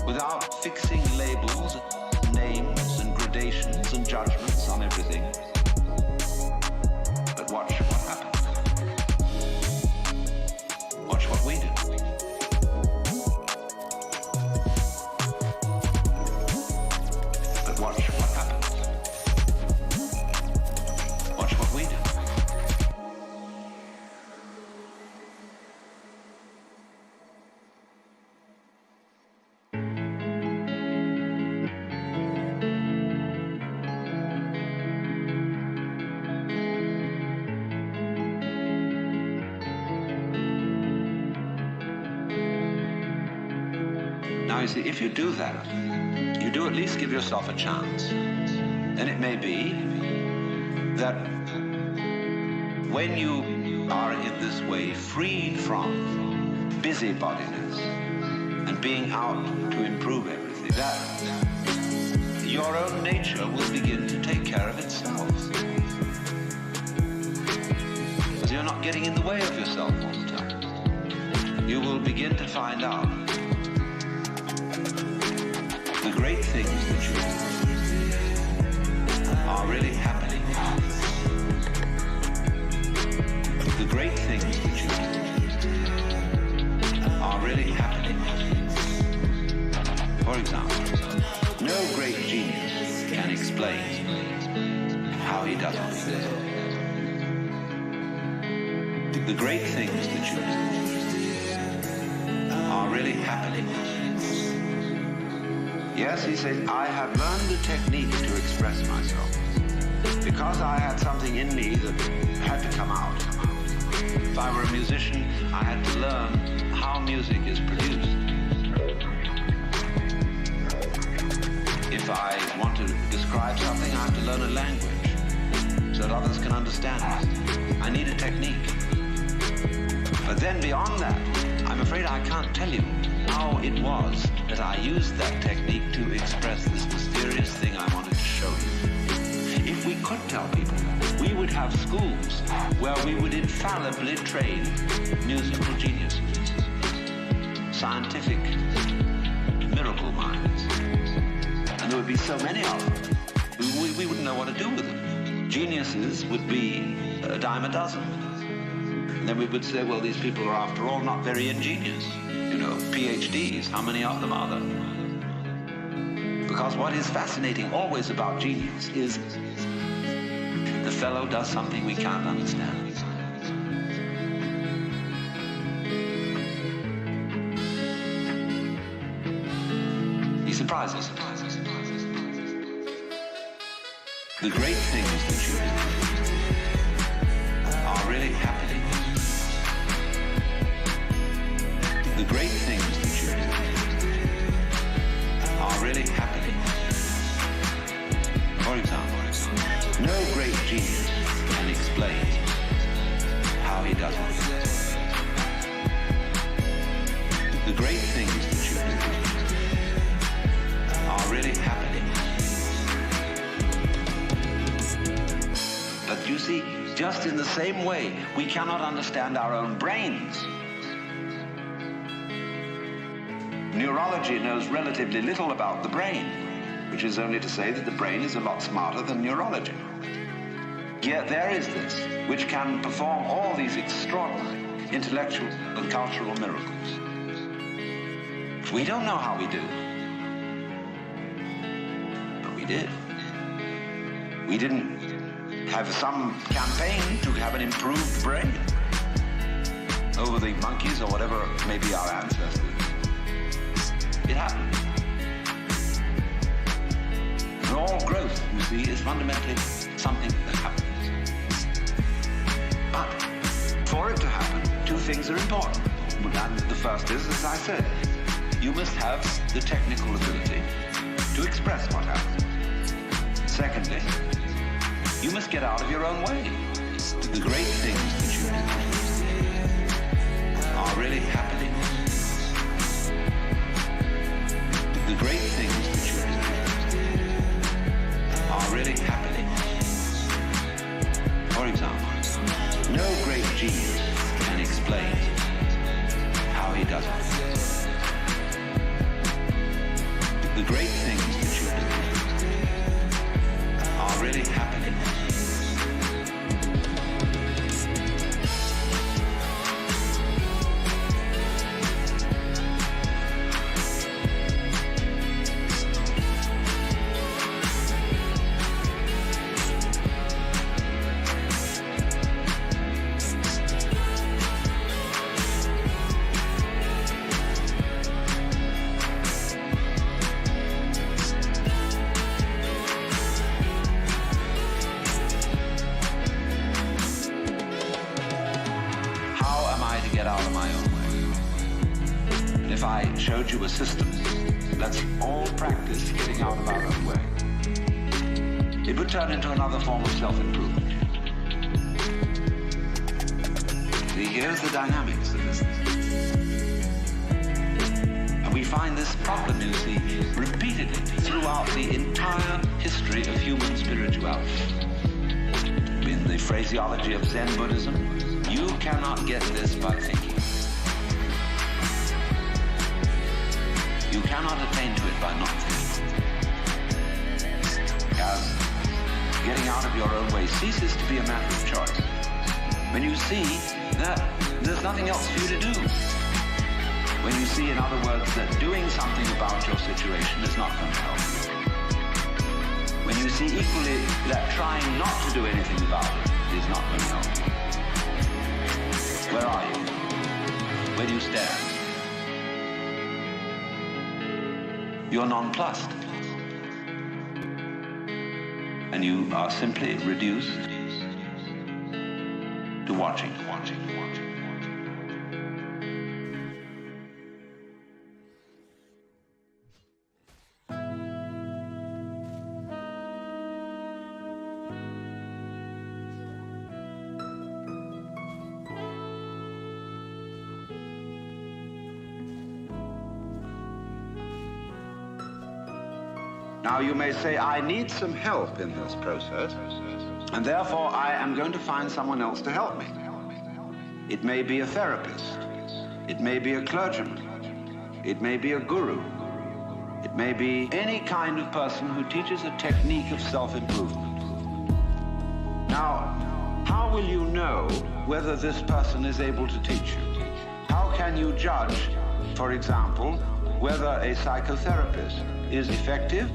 Without fixing labels, names, and gradations and judgments on everything? But watch what happens. Watch what we do. But watch what happens. Watch what we do. Now you see, if you do that, you do at least give yourself a chance. And it may be that when you are in this way freed from busybodiness and being out to improve everything, that your own nature will begin to take care of itself. Because you're not getting in the way of yourself all the time. You will begin to find out the great things that you do are really happening. The great things that you do are really happening. For example, no great genius can explain how he does what he does. The great things that you do are really happening. Yes, he said, I have learned a technique to express myself. Because I had something in me that had to come out. If I were a musician, I had to learn how music is produced. If I want to describe something, I have to learn a language so that others can understand it. I need a technique. But then beyond that, I'm afraid I can't tell you how it was that I used that technique to express this mysterious thing I wanted to show you. If we could tell people that, we would have schools where we would infallibly train musical geniuses, scientific miracle minds. And there would be so many of them, we wouldn't know what to do with them. Geniuses would be a dime a dozen. And then we would say, well, these people are after all not very ingenious. You know, PhDs, how many of them are there? Because what is fascinating always about genius is the fellow does something we can't understand. He surprises us. The great things that you do are really happening. The great things that you do are really happening. For example, no great genius can explain how he does it. The great things that you do are really happening. But you see, just in the same way, we cannot understand our own brains. Neurology knows relatively little about the brain, which is only to say that the brain is a lot smarter than neurology. Yet there is this, which can perform all these extraordinary intellectual and cultural miracles. We don't know how we do, but we did. We didn't have some campaign to have an improved brain over the monkeys or whatever may be our ancestors. It happened. And all growth, you see, is fundamentally something that happens. But for it to happen, two things are important. And the first is, as I said, you must have the technical ability to express what happens. Secondly, you must get out of your own way. The great things that you do are really happening. The great things that you do are really happening. For example, no great genius can explain really doesn't. The great things that you do are really happening. Showed you a system. Let's all practice getting out of our own way. It would turn into another form of self-improvement. See, here's the dynamics of this. And we find this problem, you see, repeatedly throughout the entire history of human spirituality. In the phraseology of Zen Buddhism, you cannot get this by thinking. You cannot attain to it by not thinking. As getting out of your own way ceases to be a matter of choice when you see that there's nothing else for you to do. When you see, in other words, that doing something about your situation is not going to help you. When you see equally that trying not to do anything about it is not going to help you. Where are you? Where do you stand? You're nonplussed. And you are simply reduced to watching. Now you may say, I need some help in this process, and therefore I am going to find someone else to help me. It may be a therapist. It may be a clergyman. It may be a guru. It may be any kind of person who teaches a technique of self-improvement. Now, how will you know whether this person is able to teach you? How can you judge, for example, whether a psychotherapist is effective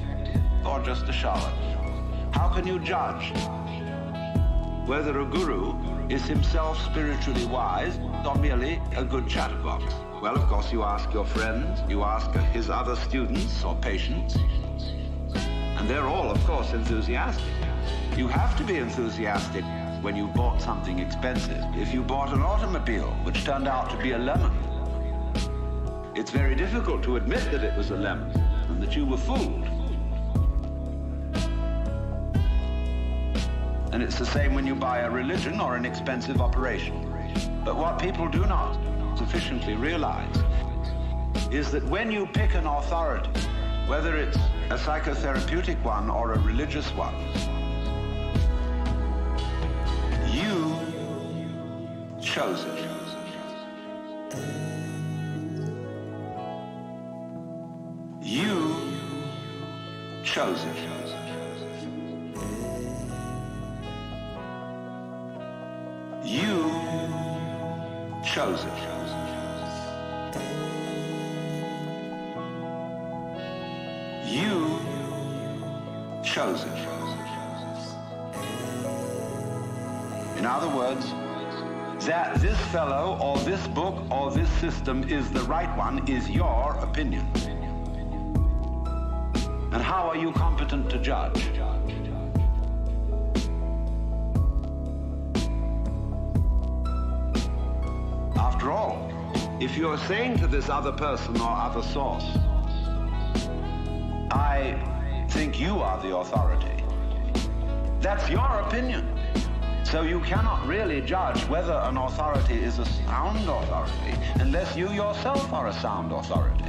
or just a charlatan? How can you judge whether a guru is himself spiritually wise or merely a good chatterbox? Well, of course, you ask your friends, you ask his other students or patients, and they're all, of course, enthusiastic. You have to be enthusiastic when you bought something expensive. If you bought an automobile which turned out to be a lemon, it's very difficult to admit that it was a lemon and that you were fooled. And it's the same when you buy a religion or an expensive operation. But what people do not sufficiently realize is that when you pick an authority, whether it's a psychotherapeutic one or a religious one, you chose it. You chose it. You chose it. You chose it. In other words, that this fellow or this book or this system is the right one is your opinion. And how are you competent to judge? After all, if you're saying to this other person or other source, I think you are the authority, that's your opinion. So you cannot really judge whether an authority is a sound authority unless you yourself are a sound authority.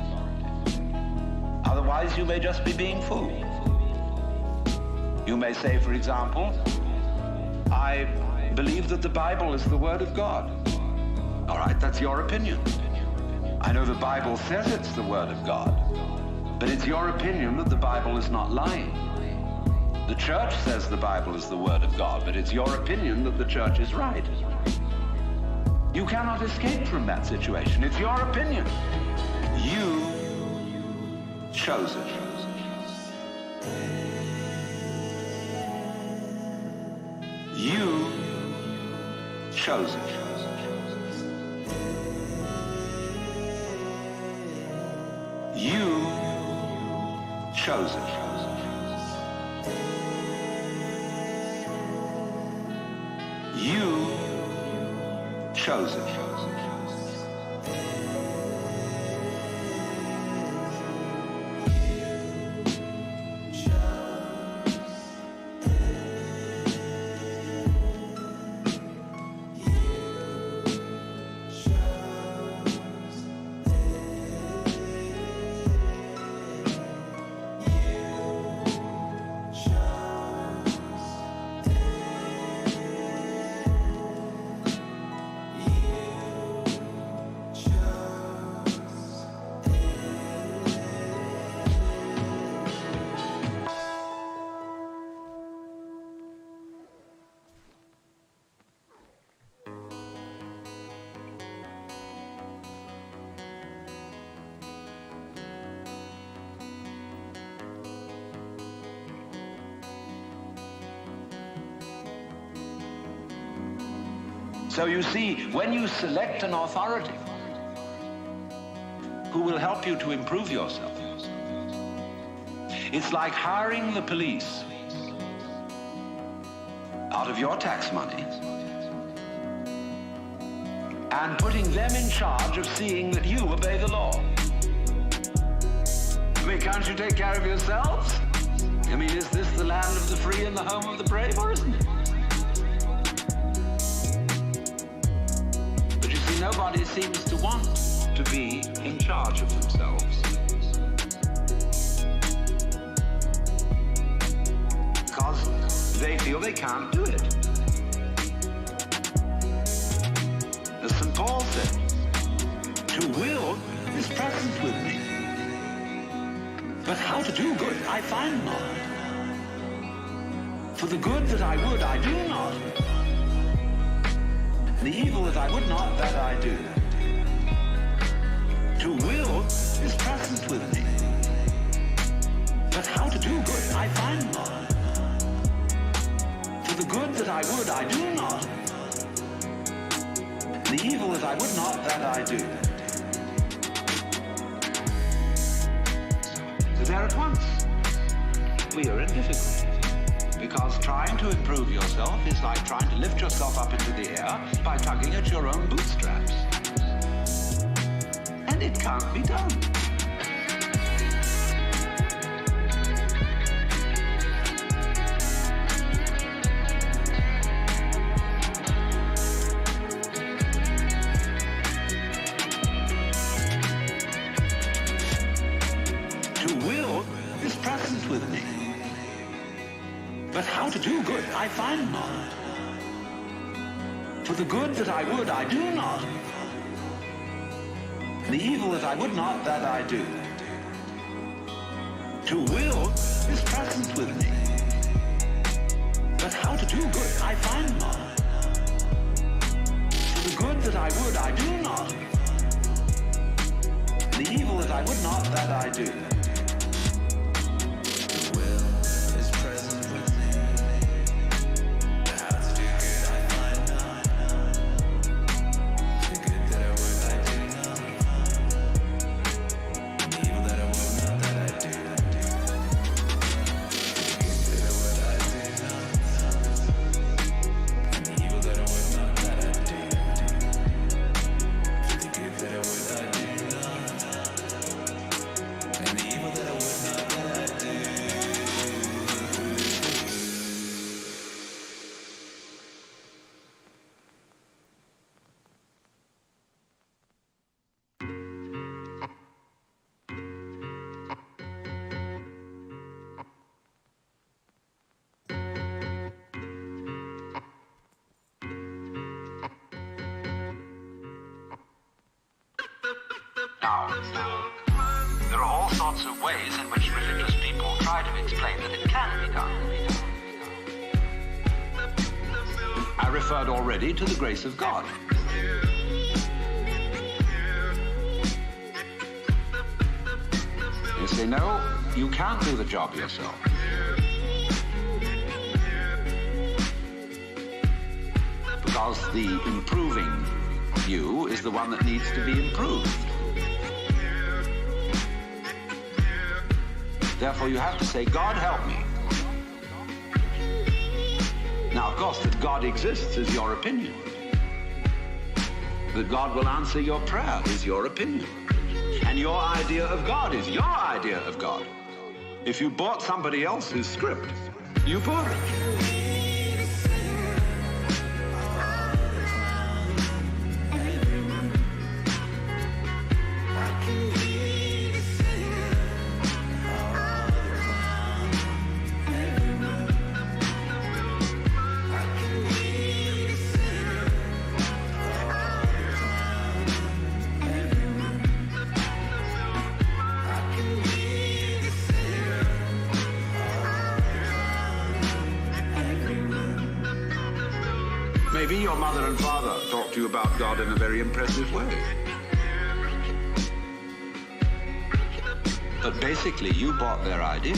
Otherwise, you may just be being fooled. You may say, for example, I believe that the Bible is the Word of God. All right, that's your opinion. I know the Bible says it's the Word of God, but it's your opinion that the Bible is not lying. The church says the Bible is the Word of God, but it's your opinion that the church is right. You cannot escape from that situation. It's your opinion. You chose it. You chose it. You chose it. You chose it. So you see, when you select an authority who will help you to improve yourself, it's like hiring the police out of your tax money and putting them in charge of seeing that you obey the law. I mean, can't you take care of yourselves? I mean, is this the land of the free and the home of the brave, or isn't it? Nobody seems to want to be in charge of themselves, because they feel they can't do it. As St. Paul said, to will is present with me, but how to do good I find not. For the good that I would, I do not. The evil that I would not, that I do. To will is present with me, but how to do good I find not. For the good that I would, I do not. The evil that I would not, that I do. So there at once, we are in difficulty. Because trying to improve yourself is like trying to lift yourself up into the air by tugging at your own bootstraps. And it can't be done. To will is present with me. But how to do good I find not. For the good that I would, I do not. The evil that I would not, that I do. To will is present with me. But how to do good I find not. For the good that I would, I do not. The evil that I would not, that I do. And Now, there are all sorts of ways in which religious people try to explain that it can be done. I referred already to the grace of God. You say, no, you can't do the job yourself. Because the improving you is the one that needs to be improved. Therefore, you have to say, God, help me. Now, of course, that God exists is your opinion. That God will answer your prayer is your opinion. And your idea of God is your idea of God. If you bought somebody else's script, you bought it. Maybe your mother and father talked to you about God in a very impressive way. But basically, you bought their idea.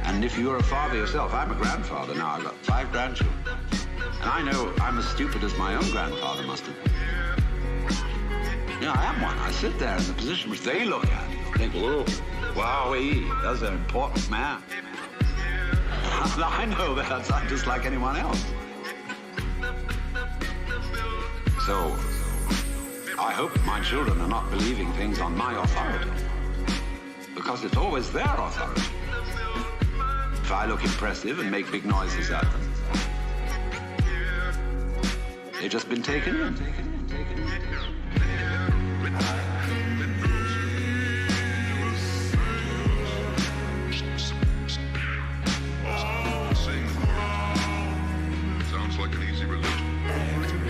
And if you're a father yourself, I'm a grandfather now, I've got 5 grandchildren. And I know I'm as stupid as my own grandfather must have been. Yeah, I am one. I sit there in the position which they look at. Think, whoa, wowee, that's an important man. I know that. I'm just like anyone else. So, I hope my children are not believing things on my authority. Because it's always their authority. If I look impressive and make big noises at them, they've just been taken in. Sounds like an easy religion.